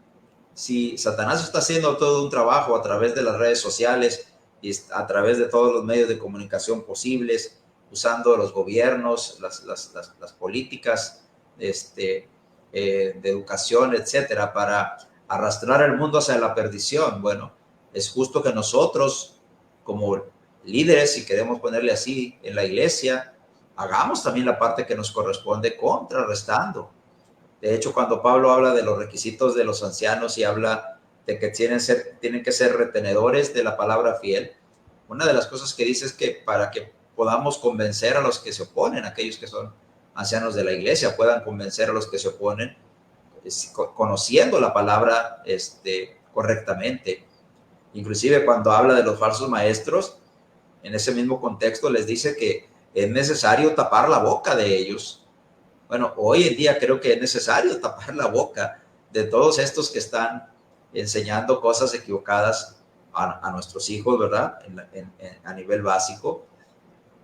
Si Satanás está haciendo todo un trabajo a través de las redes sociales y a través de todos los medios de comunicación posibles, usando los gobiernos, las políticas de educación, etcétera, para arrastrar el mundo hacia la perdición, bueno, es justo que nosotros, como líderes, si queremos ponerle así, en la iglesia, hagamos también la parte que nos corresponde contrarrestando. De hecho, cuando Pablo habla de los requisitos de los ancianos y habla de que tienen que ser retenedores de la palabra fiel, una de las cosas que dice es que para que podamos convencer a los que se oponen, aquellos que son ancianos de la iglesia, puedan convencer a los que se oponen, conociendo la palabra correctamente. Inclusive cuando habla de los falsos maestros, en ese mismo contexto les dice que es necesario tapar la boca de ellos. Bueno, hoy en día creo que es necesario tapar la boca de todos estos que están enseñando cosas equivocadas a nuestros hijos, ¿verdad? A nivel básico.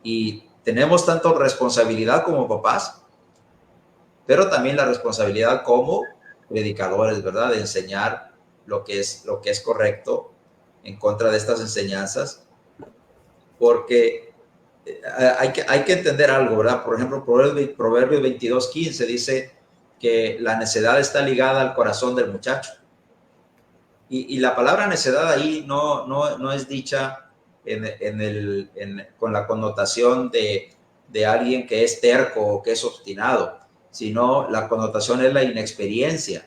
Y tenemos tanto responsabilidad como papás, pero también la responsabilidad como predicadores, ¿verdad? De enseñar lo que es correcto en contra de estas enseñanzas, porque hay que entender algo, ¿verdad? Por ejemplo, Proverbios 22:15 dice que la necedad está ligada al corazón del muchacho. Y la palabra necedad ahí no es dicha con la connotación de alguien que es terco o que es obstinado, sino la connotación es la inexperiencia,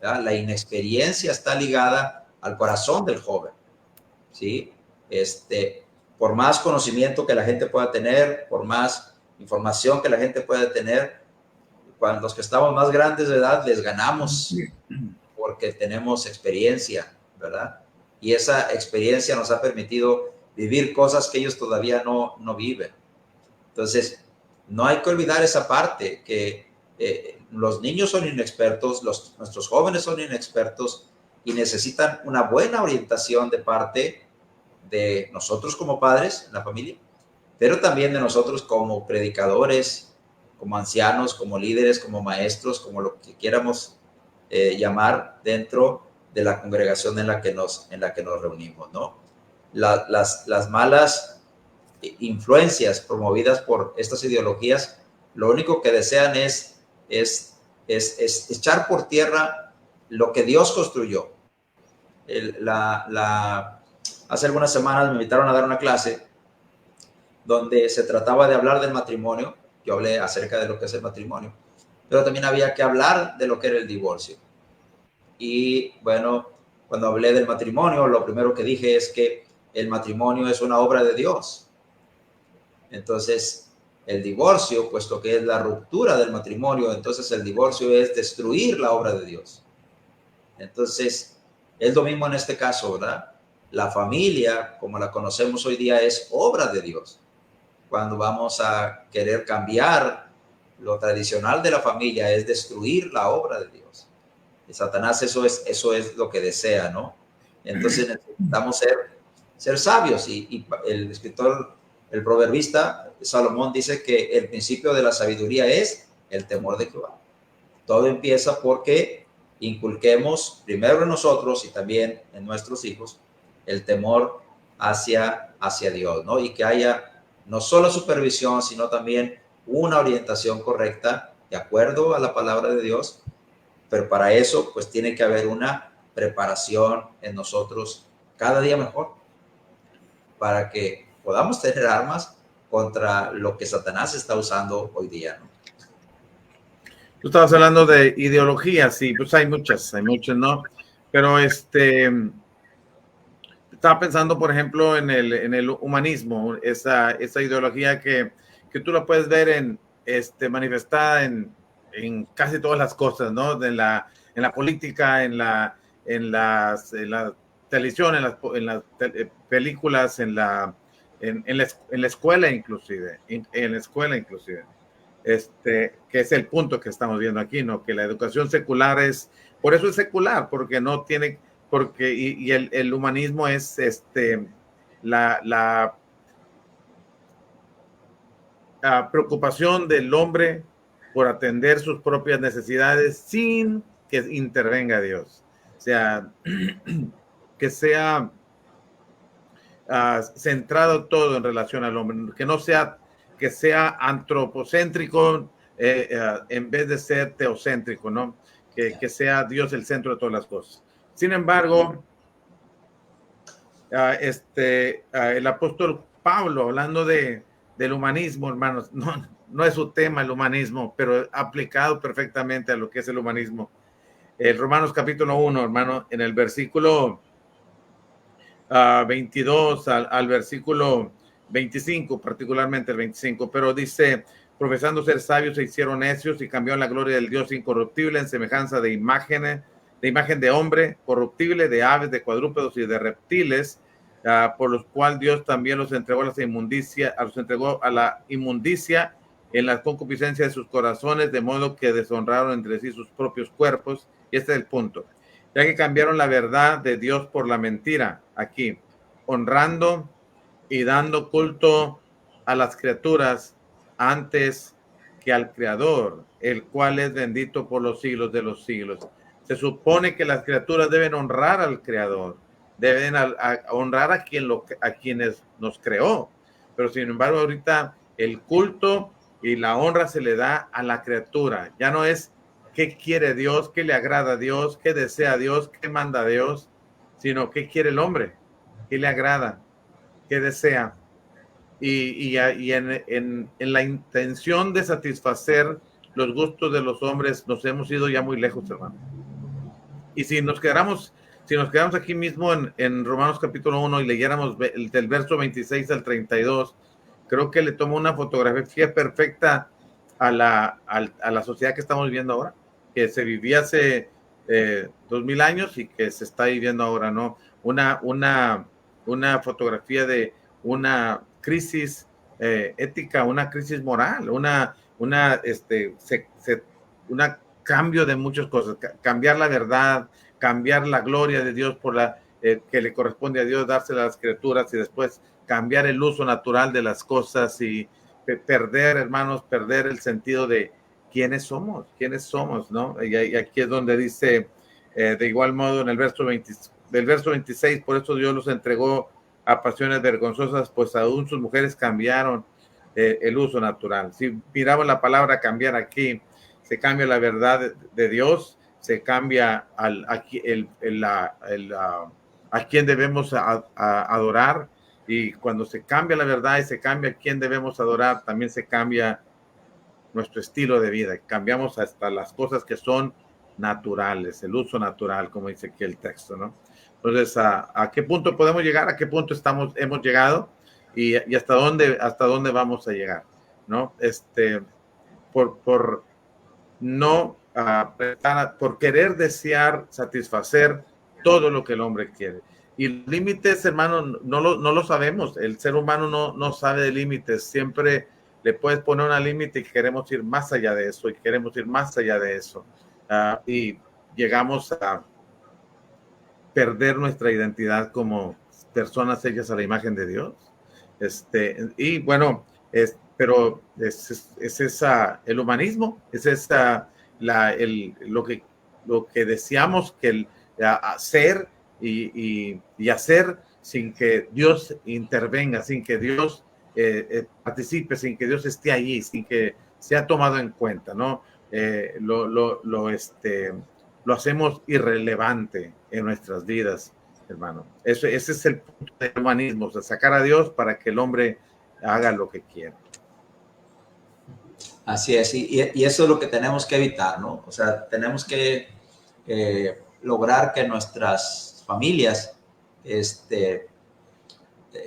¿verdad? La inexperiencia está ligada al corazón del joven, ¿sí? Por más conocimiento que la gente pueda tener, por más información que la gente pueda tener, cuando los que estamos más grandes de edad les ganamos porque tenemos experiencia, ¿verdad? Y esa experiencia nos ha permitido vivir cosas que ellos todavía no viven. Entonces, no hay que olvidar esa parte, que los niños son inexpertos, nuestros jóvenes son inexpertos y necesitan una buena orientación de parte de nosotros como padres, la familia, pero también de nosotros como predicadores, como ancianos, como líderes, como maestros, como lo que quieramos llamar dentro de la congregación en la que nos reunimos, ¿no? Las malas influencias promovidas por estas ideologías, lo único que desean es echar por tierra lo que Dios construyó. Hace algunas semanas me invitaron a dar una clase donde se trataba de hablar del matrimonio. Yo hablé acerca de lo que es el matrimonio, pero también había que hablar de lo que era el divorcio. Y bueno, cuando hablé del matrimonio, lo primero que dije es que el matrimonio es una obra de Dios. Entonces, el divorcio, puesto que es la ruptura del matrimonio, entonces el divorcio es destruir la obra de Dios. Entonces, es lo mismo en este caso, ¿verdad? La familia, como la conocemos hoy día, es obra de Dios. Cuando vamos a querer cambiar lo tradicional de la familia, es destruir la obra de Dios. Y Satanás eso es lo que desea, ¿no? Entonces necesitamos ser sabios. Y el escritor, el proverbista Salomón dice que el principio de la sabiduría es el temor de Jehová. Todo empieza porque inculquemos primero en nosotros y también en nuestros hijos el temor hacia Dios, ¿no? Y que haya no solo supervisión, sino también una orientación correcta de acuerdo a la palabra de Dios. Pero para eso, pues tiene que haber una preparación en nosotros cada día mejor para que podamos tener armas contra lo que Satanás está usando hoy día, ¿no? Tú estabas hablando de ideologías, y pues hay muchas, ¿no? Pero estaba pensando, por ejemplo, en el humanismo, esa ideología que tú la puedes ver manifestada en casi todas las cosas, ¿no? En la política, en la televisión, en las películas, en la escuela inclusive, que es el punto que estamos viendo aquí, ¿no? Que la educación secular por eso es secular, porque no tiene, y el humanismo es la preocupación del hombre por atender sus propias necesidades sin que intervenga Dios. O sea, que sea centrado todo en relación al hombre, que sea antropocéntrico en vez de ser teocéntrico, ¿no? Que sea Dios el centro de todas las cosas. Sin embargo, el apóstol Pablo, hablando del humanismo, hermanos, no es su tema el humanismo, pero aplicado perfectamente a lo que es el humanismo. El Romanos capítulo 1, hermano, en el versículo 22 al versículo 25, particularmente el 25, pero dice, profesando ser sabios se hicieron necios y cambiaron la gloria del Dios incorruptible en semejanza de imagen de hombre corruptible, de aves, de cuadrúpedos y de reptiles, por los cuales Dios también los entregó a la inmundicia en la concupiscencia de sus corazones, de modo que deshonraron entre sí sus propios cuerpos. Y este es el punto. Ya que cambiaron la verdad de Dios por la mentira, aquí, honrando y dando culto a las criaturas antes que al Creador, el cual es bendito por los siglos de los siglos. Se supone que las criaturas deben honrar al Creador, deben honrar a quienes nos creó, pero sin embargo ahorita el culto y la honra se le da a la criatura, ya no es qué quiere Dios, qué le agrada a Dios, qué desea Dios, qué manda Dios, sino qué quiere el hombre, qué le agrada, qué desea. Y en la intención de satisfacer los gustos de los hombres nos hemos ido ya muy lejos, hermano. Y si nos quedamos aquí mismo en Romanos capítulo 1 y leyéramos del verso 26 al 32, creo que le toma una fotografía perfecta a la sociedad que estamos viviendo ahora, que se vivía hace 2000 años y que se está viviendo ahora, ¿no? Una fotografía de una crisis ética, una crisis moral, una cambio de muchas cosas, cambiar la verdad, cambiar la gloria de Dios por la que le corresponde a Dios, dársela a las criaturas y después cambiar el uso natural de las cosas y perder, hermanos, perder el sentido de quiénes somos, ¿no? Y aquí es donde dice, de igual modo, en el del verso 26, por eso Dios los entregó a pasiones vergonzosas, pues aún sus mujeres cambiaron el uso natural. Si miramos la palabra cambiar aquí, se cambia la verdad de Dios, se cambia a quien debemos adorar, y cuando se cambia la verdad y se cambia a quién debemos adorar, también se cambia nuestro estilo de vida, cambiamos hasta las cosas que son naturales, el uso natural, como dice aquí el texto, ¿no? Entonces, ¿a qué punto podemos llegar? ¿A qué punto hemos llegado? Y hasta dónde vamos a llegar, ¿no? Por no por querer desear satisfacer todo lo que el hombre quiere. Y límites, hermano, no lo sabemos. El ser humano no sabe de límites. Siempre le puedes poner una límite y queremos ir más allá de eso, y queremos ir más allá de eso. Y llegamos a perder nuestra identidad como personas hechas a la imagen de Dios. Y bueno, pero es el humanismo, es lo que deseamos hacer y hacer sin que Dios intervenga, sin que Dios participe, sin que Dios esté allí, sin que sea tomado en cuenta, ¿no? Lo hacemos irrelevante en nuestras vidas, hermano. Ese es el punto del humanismo, o sea, sacar a Dios para que el hombre haga lo que quiera. Así es, y eso es lo que tenemos que evitar, ¿no? O sea, tenemos que lograr que nuestras familias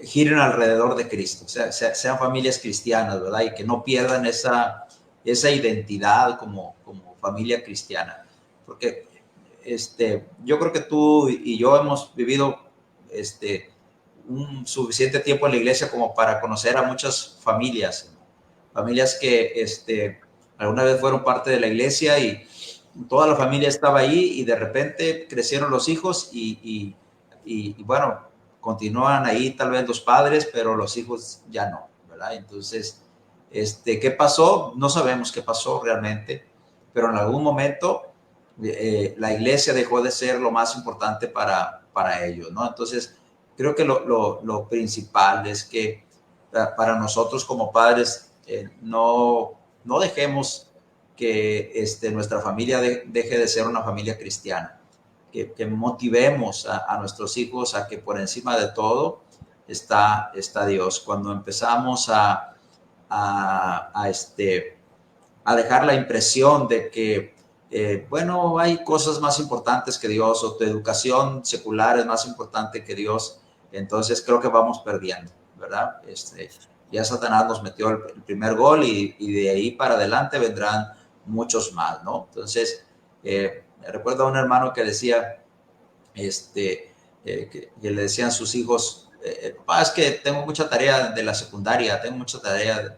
giren alrededor de Cristo, o sea, sean familias cristianas, ¿verdad? Y que no pierdan esa identidad como familia cristiana. Porque yo creo que tú y yo hemos vivido un suficiente tiempo en la iglesia como para conocer a muchas familias que alguna vez fueron parte de la iglesia y toda la familia estaba ahí, y de repente crecieron los hijos y bueno, continúan ahí tal vez los padres, pero los hijos ya no, ¿verdad? Entonces ¿Qué pasó? No sabemos qué pasó realmente, pero en algún momento la iglesia dejó de ser lo más importante para ellos, ¿no? Entonces, creo que lo principal es que para nosotros como padres no dejemos que nuestra familia deje de ser una familia cristiana, que motivemos a nuestros hijos a que por encima de todo está Dios. Cuando empezamos a dejar la impresión de que, bueno, hay cosas más importantes que Dios, o tu educación secular es más importante que Dios, entonces creo que vamos perdiendo, ¿verdad? Ya Satanás nos metió el primer gol y de ahí para adelante vendrán muchos más, ¿no? Entonces, recuerdo a un hermano que decía, que le decían sus hijos, papá, es que tengo mucha tarea de la secundaria, tengo mucha tarea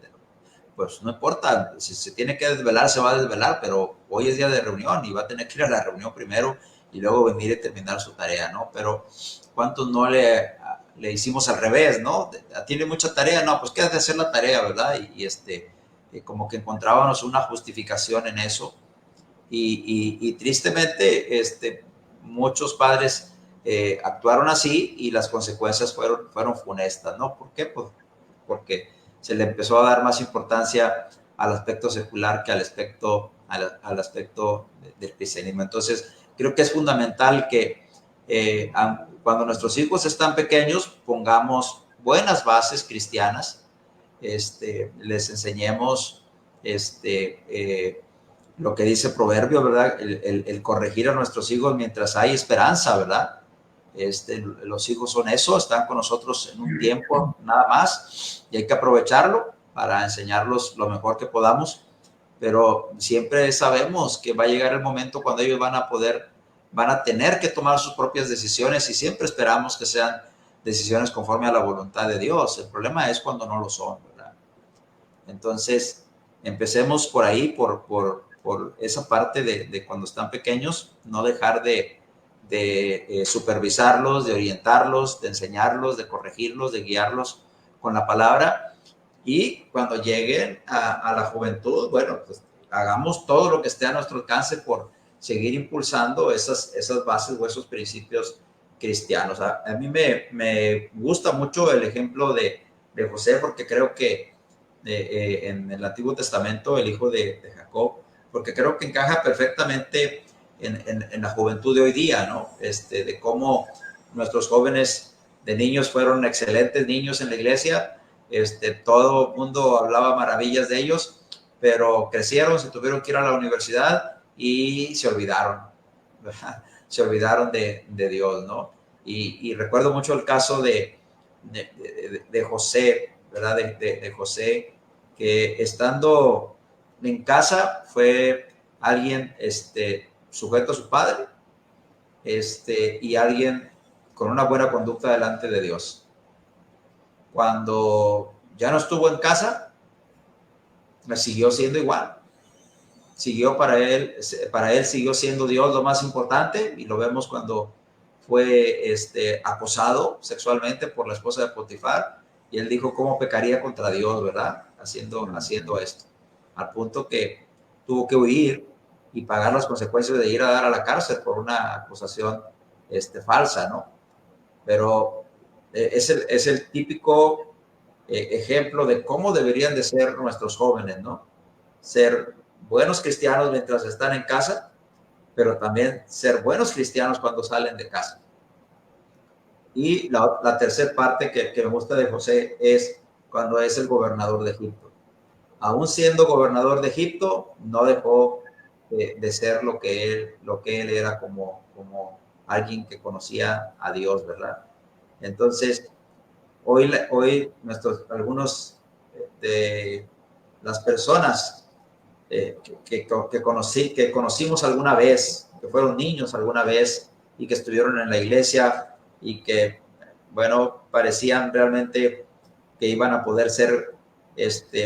pues no importa, si se tiene que desvelar, se va a desvelar, pero hoy es día de reunión y va a tener que ir a la reunión primero y luego venir y terminar su tarea, ¿no? Pero ¿cuántos no le hicimos al revés, ¿no? Tiene mucha tarea, no, pues quédate a hacer la tarea, ¿verdad? Como que encontrábamos una justificación en eso y tristemente muchos padres actuaron así y las consecuencias fueron funestas, ¿no? ¿Por qué? Pues porque se le empezó a dar más importancia al aspecto secular que al aspecto del cristianismo. Entonces, creo que es fundamental que cuando nuestros hijos están pequeños pongamos buenas bases cristianas, les enseñemos lo que dice Proverbio, ¿verdad? El corregir a nuestros hijos mientras hay esperanza, ¿verdad? Los hijos son eso, están con nosotros en un tiempo nada más y hay que aprovecharlo para enseñarlos lo mejor que podamos, pero siempre sabemos que va a llegar el momento cuando ellos van a tener que tomar sus propias decisiones y siempre esperamos que sean decisiones conforme a la voluntad de Dios. El problema es cuando no lo son, ¿verdad? Entonces, empecemos por ahí, por esa parte de cuando están pequeños, no dejar de supervisarlos, de orientarlos, de enseñarlos, de corregirlos, de guiarlos con la palabra. Y cuando lleguen a la juventud, bueno, pues hagamos todo lo que esté a nuestro alcance por seguir impulsando esas bases o esos principios cristianos. A mí me gusta mucho el ejemplo de José, porque creo que en el Antiguo Testamento, el hijo de Jacob, porque creo que encaja perfectamente en la juventud de hoy día, ¿no? De cómo nuestros jóvenes de niños fueron excelentes niños en la iglesia, todo el mundo hablaba maravillas de ellos, pero crecieron, se tuvieron que ir a la universidad y se olvidaron, ¿verdad? Se olvidaron de Dios, ¿no? Y recuerdo mucho el caso de José, ¿verdad? De José, que estando en casa fue alguien sujeto a su padre, y alguien con una buena conducta delante de Dios. Cuando ya no estuvo en casa, siguió siendo igual. Para él siguió siendo Dios lo más importante, y lo vemos cuando fue acosado sexualmente por la esposa de Potifar, y él dijo cómo pecaría contra Dios, ¿verdad? Haciendo esto, al punto que tuvo que huir y pagar las consecuencias de ir a dar a la cárcel por una acusación falsa, ¿no? Pero es el típico ejemplo de cómo deberían de ser nuestros jóvenes, ¿no? Ser buenos cristianos mientras están en casa, pero también ser buenos cristianos cuando salen de casa. Y la tercera parte que me gusta de José es cuando es el gobernador de Egipto. Aún siendo gobernador de Egipto, no dejó de ser lo que él era como alguien que conocía a Dios, ¿verdad? Entonces, hoy algunos de las personas que conocimos alguna vez, que fueron niños alguna vez y que estuvieron en la iglesia y que, bueno, parecían realmente que iban a poder ser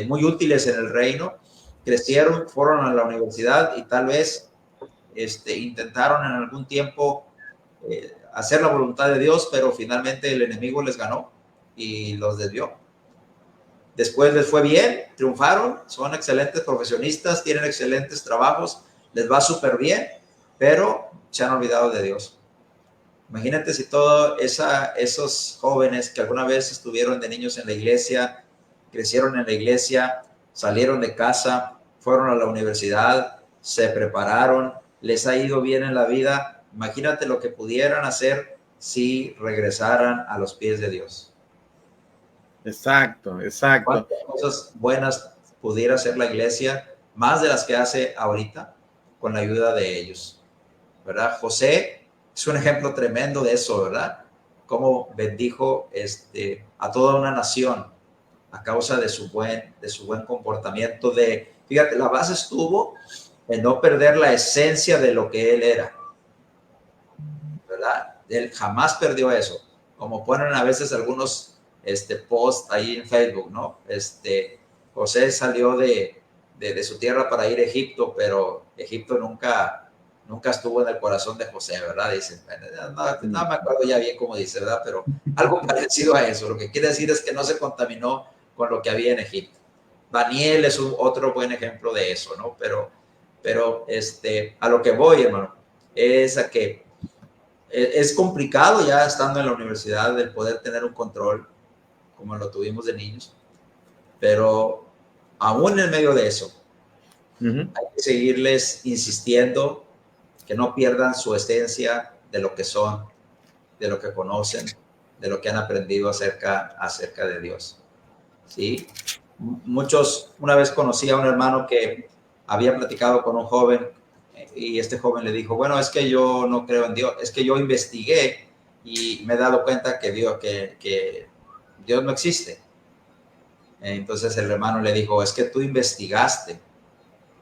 muy útiles en el reino, crecieron, fueron a la universidad y tal vez intentaron en algún tiempo hacer la voluntad de Dios, pero finalmente el enemigo les ganó y los desvió. después les fue bien, triunfaron, son excelentes profesionistas, tienen excelentes trabajos, les va súper bien, pero se han olvidado de Dios. Imagínate si todos esos jóvenes que alguna vez estuvieron de niños en la iglesia, crecieron en la iglesia, salieron de casa, fueron a la universidad, se prepararon, les ha ido bien en la vida. Imagínate lo que pudieran hacer si regresaran a los pies de Dios. Exacto, exacto. ¿Cuántas cosas buenas pudiera hacer la iglesia, más de las que hace ahorita, con la ayuda de ellos? ¿Verdad? José es un ejemplo tremendo de eso, ¿verdad? Cómo bendijo a toda una nación a causa de su buen comportamiento. Fíjate, la base estuvo en no perder la esencia de lo que él era, ¿verdad? Él jamás perdió eso. Como ponen a veces algunos posts ahí en Facebook, ¿no? José salió de su tierra para ir a Egipto, pero Egipto nunca estuvo en el corazón de José, ¿verdad? Dice, no me acuerdo ya bien cómo dice, ¿verdad? Pero algo parecido a eso. Lo que quiere decir es que no se contaminó con lo que había en Egipto. Daniel es otro buen ejemplo de eso, ¿no? Pero a lo que voy, hermano, es a que es complicado ya estando en la universidad el poder tener un control como lo tuvimos de niños, pero aún en medio de eso, hay que seguirles insistiendo que no pierdan su esencia de lo que son, de lo que conocen, de lo que han aprendido acerca de Dios. ¿Sí? Una vez conocí a un hermano que había platicado con un joven y este joven le dijo, bueno, es que yo no creo en Dios, es que yo investigué y me he dado cuenta que Dios no existe. Entonces el hermano le dijo, es que tú investigaste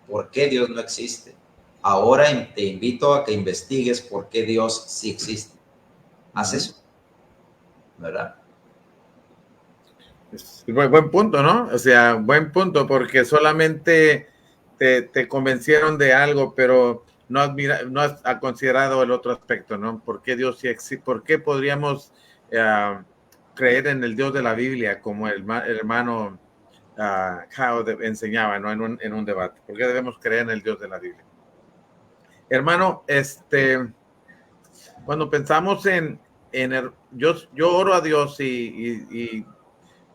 por qué Dios no existe. Ahora te invito a que investigues por qué Dios sí existe. Haz eso, ¿verdad? Buen punto, ¿no? O sea, buen punto, porque solamente te convencieron de algo, pero no has considerado el otro aspecto, ¿no? ¿Por qué Dios sí existe? ¿Por qué podríamos creer en el Dios de la Biblia, como el hermano Kao enseñaba, ¿no? En un debate? ¿Por qué debemos creer en el Dios de la Biblia? Hermano, cuando pensamos yo oro a Dios y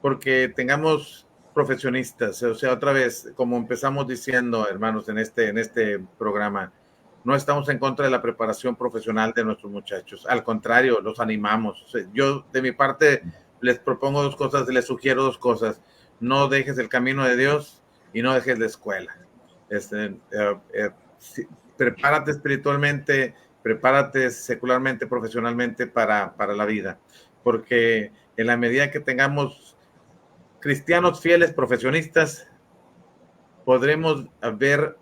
porque tengamos profesionistas, o sea, otra vez, como empezamos diciendo, hermanos, en este programa, no estamos en contra de la preparación profesional de nuestros muchachos, al contrario, los animamos. O sea, yo, de mi parte, les propongo dos cosas, les sugiero dos cosas: no dejes el camino de Dios y no dejes la escuela. Prepárate espiritualmente, prepárate secularmente, profesionalmente para la vida, porque en la medida que tengamos cristianos fieles, profesionistas, podremos ver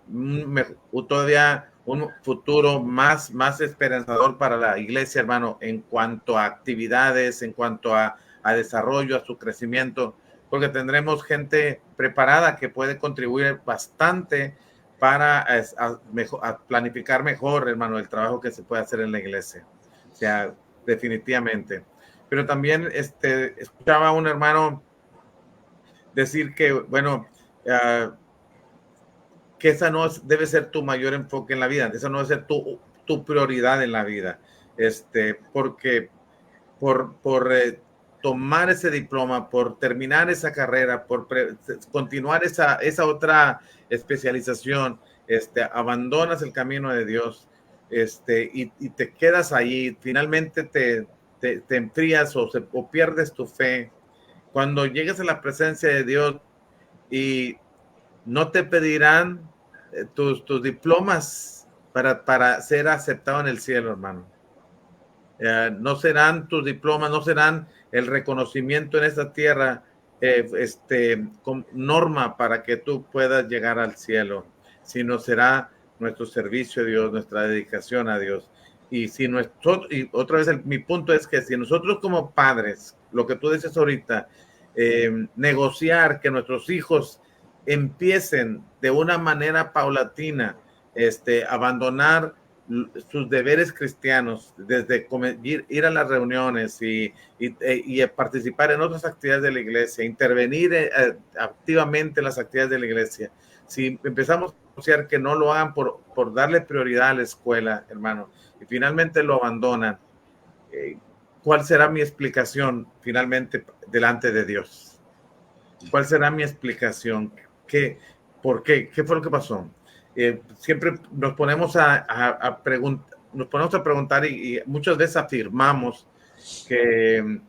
todavía un futuro más esperanzador para la iglesia, hermano, en cuanto a actividades, en cuanto a desarrollo, a su crecimiento, porque tendremos gente preparada que puede contribuir bastante para a planificar mejor, hermano, el trabajo que se puede hacer en la iglesia. O sea, definitivamente. Pero también escuchaba a un hermano decir que, bueno, que esa no debe ser tu mayor enfoque en la vida, esa no debe ser tu prioridad en la vida, porque por tomar ese diploma, por terminar esa carrera, por continuar esa otra especialización, abandonas el camino de Dios, y te quedas ahí, finalmente te enfrías o pierdes tu fe. Cuando llegues a la presencia de Dios y no te pedirán tus diplomas para ser aceptado en el cielo, hermano. No serán tus diplomas, no serán el reconocimiento en esta tierra con norma para que tú puedas llegar al cielo, sino será nuestro servicio a Dios, nuestra dedicación a Dios. Y si y otra vez mi punto es que si nosotros como padres, lo que tú dices ahorita, negociar que nuestros hijos empiecen de una manera paulatina, abandonar sus deberes cristianos, desde ir a las reuniones y participar en otras actividades de la iglesia, intervenir activamente en las actividades de la iglesia. Si empezamos a asociar que no lo hagan por darle prioridad a la escuela, hermano, y finalmente lo abandonan, ¿cuál será mi explicación finalmente delante de Dios? ¿Cuál será mi explicación? ¿Por qué? ¿Qué fue lo que pasó? Siempre nos ponemos a preguntar y muchas veces afirmamos que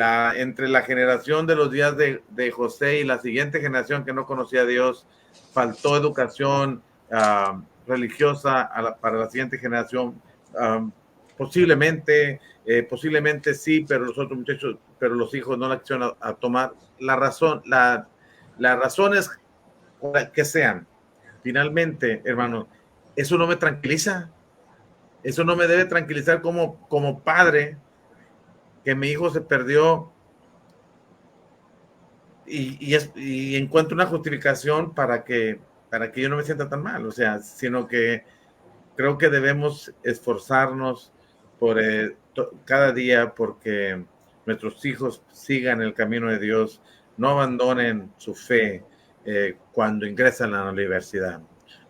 entre la generación de los días de José y la siguiente generación que no conocía a Dios, faltó educación religiosa para la siguiente generación. Posiblemente sí, pero los otros muchachos, pero los hijos no la quisieron a tomar. La razón es que sean. Finalmente, hermano, eso no me tranquiliza. Eso no me debe tranquilizar como padre, que mi hijo se perdió y encuentro una justificación para que yo no me sienta tan mal. O sea, sino que creo que debemos esforzarnos por cada día porque nuestros hijos sigan el camino de Dios, no abandonen su fe cuando ingresan a la universidad,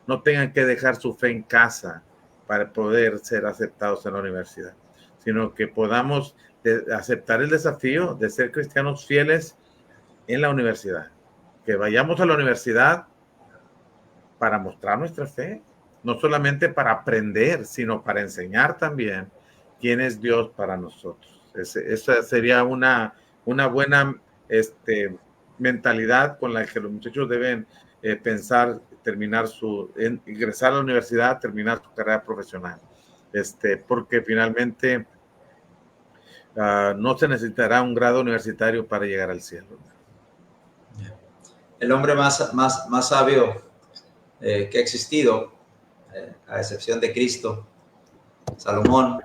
no tengan que dejar su fe en casa para poder ser aceptados en la universidad, sino que podamos aceptar el desafío de ser cristianos fieles en la universidad, que vayamos a la universidad para mostrar nuestra fe, no solamente para aprender, sino para enseñar también quién es Dios para nosotros. Esa sería una buena mentalidad con la que los muchachos deben pensar, ingresar a la universidad, terminar su carrera profesional, porque finalmente no se necesitará un grado universitario para llegar al cielo. El hombre más sabio que ha existido, a excepción de Cristo, Salomón,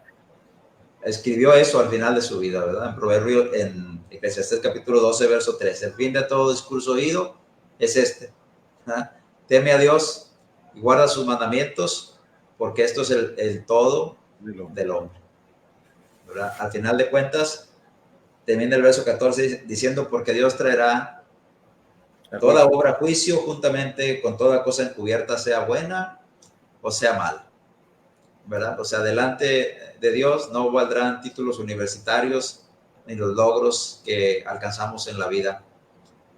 escribió eso al final de su vida, ¿verdad? En Proverbios, en Eclesiastés capítulo 12, verso 3. El fin de todo discurso oído es este: ¿verdad? Teme a Dios y guarda sus mandamientos, porque esto es el todo del hombre, ¿verdad? Al final de cuentas, termina el verso 14 diciendo: porque Dios traerá toda obra a juicio juntamente con toda cosa encubierta, sea buena o sea mala, ¿verdad? O sea, delante de Dios no valdrán títulos universitarios ni los logros que alcanzamos en la vida,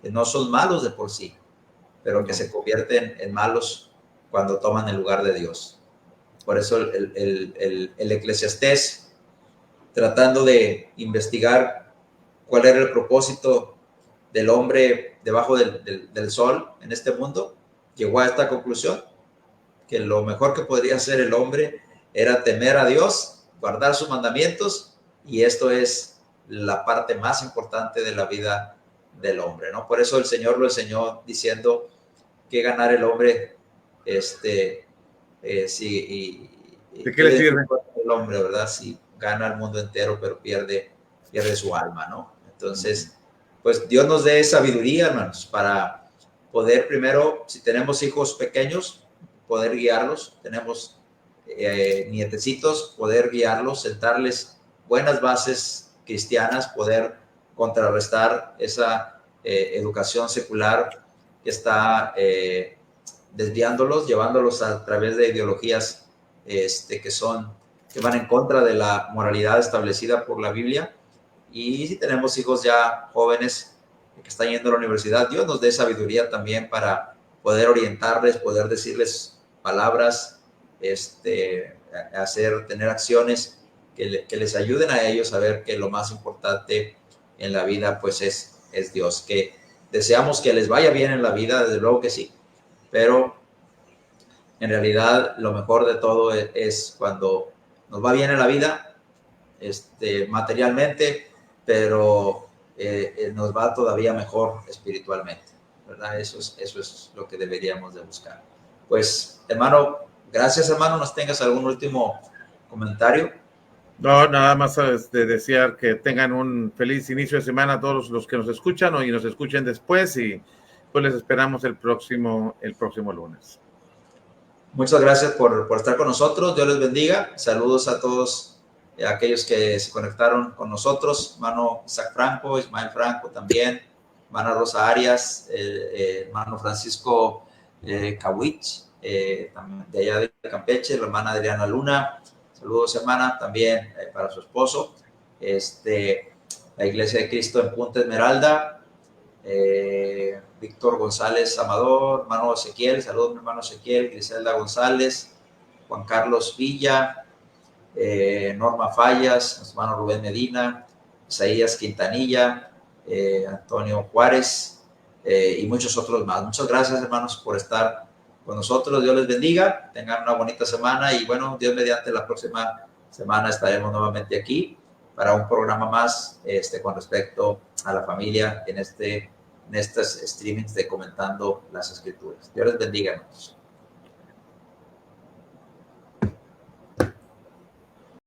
que no son malos de por sí, pero que se convierten en malos cuando toman el lugar de Dios. Por eso el Eclesiastés, tratando de investigar cuál era el propósito del hombre debajo del sol en este mundo, llegó a esta conclusión: que lo mejor que podría hacer el hombre era temer a Dios, guardar sus mandamientos, y esto es la parte más importante de la vida del hombre, ¿no? Por eso el Señor lo enseñó diciendo que ganar el hombre, ¿de qué le sirve el hombre, verdad? Si gana el mundo entero, pero pierde su alma, ¿no? Entonces, pues Dios nos dé sabiduría, hermanos, para poder primero, si tenemos hijos pequeños, poder guiarlos, tenemos nietecitos, poder guiarlos, sentarles buenas bases cristianas, poder contrarrestar esa educación secular que está desviándolos, llevándolos a través de ideologías que van en contra de la moralidad establecida por la Biblia. Y si tenemos hijos ya jóvenes que están yendo a la universidad, Dios nos dé sabiduría también para poder orientarles, poder decirles palabras, tener acciones que les ayuden a ellos a ver que lo más importante en la vida pues es Dios. Que deseamos que les vaya bien en la vida, desde luego que sí, pero en realidad lo mejor de todo es cuando nos va bien en la vida, materialmente, pero nos va todavía mejor espiritualmente, ¿verdad? Eso es lo que deberíamos de buscar. Pues, hermano, gracias, hermano. ¿Nos tengas algún último comentario? No, nada más desear que tengan un feliz inicio de semana a todos los que nos escuchan y nos escuchen después, y pues les esperamos el próximo lunes. Muchas gracias por estar con nosotros. Dios les bendiga. Saludos a todos aquellos que se conectaron con nosotros. Hermano Isaac Franco, Ismael Franco también, hermana Rosa Arias, hermano Francisco Kawich, de allá de Campeche, la hermana Adriana Luna. Saludos, hermana, también para su esposo. La Iglesia de Cristo en Punta Esmeralda. Víctor González Amador, hermano Ezequiel, saludos mi hermano Ezequiel, Griselda González, Juan Carlos Villa, Norma Fallas, nuestro hermano Rubén Medina, Isaías Quintanilla, Antonio Juárez y muchos otros más. Muchas gracias, hermanos, por estar con nosotros. Dios les bendiga, tengan una bonita semana y bueno, Dios mediante la próxima semana estaremos nuevamente aquí para un programa más con respecto a la familia en estos streamings de Comentando las Escrituras. Dios les bendiga, hermanos.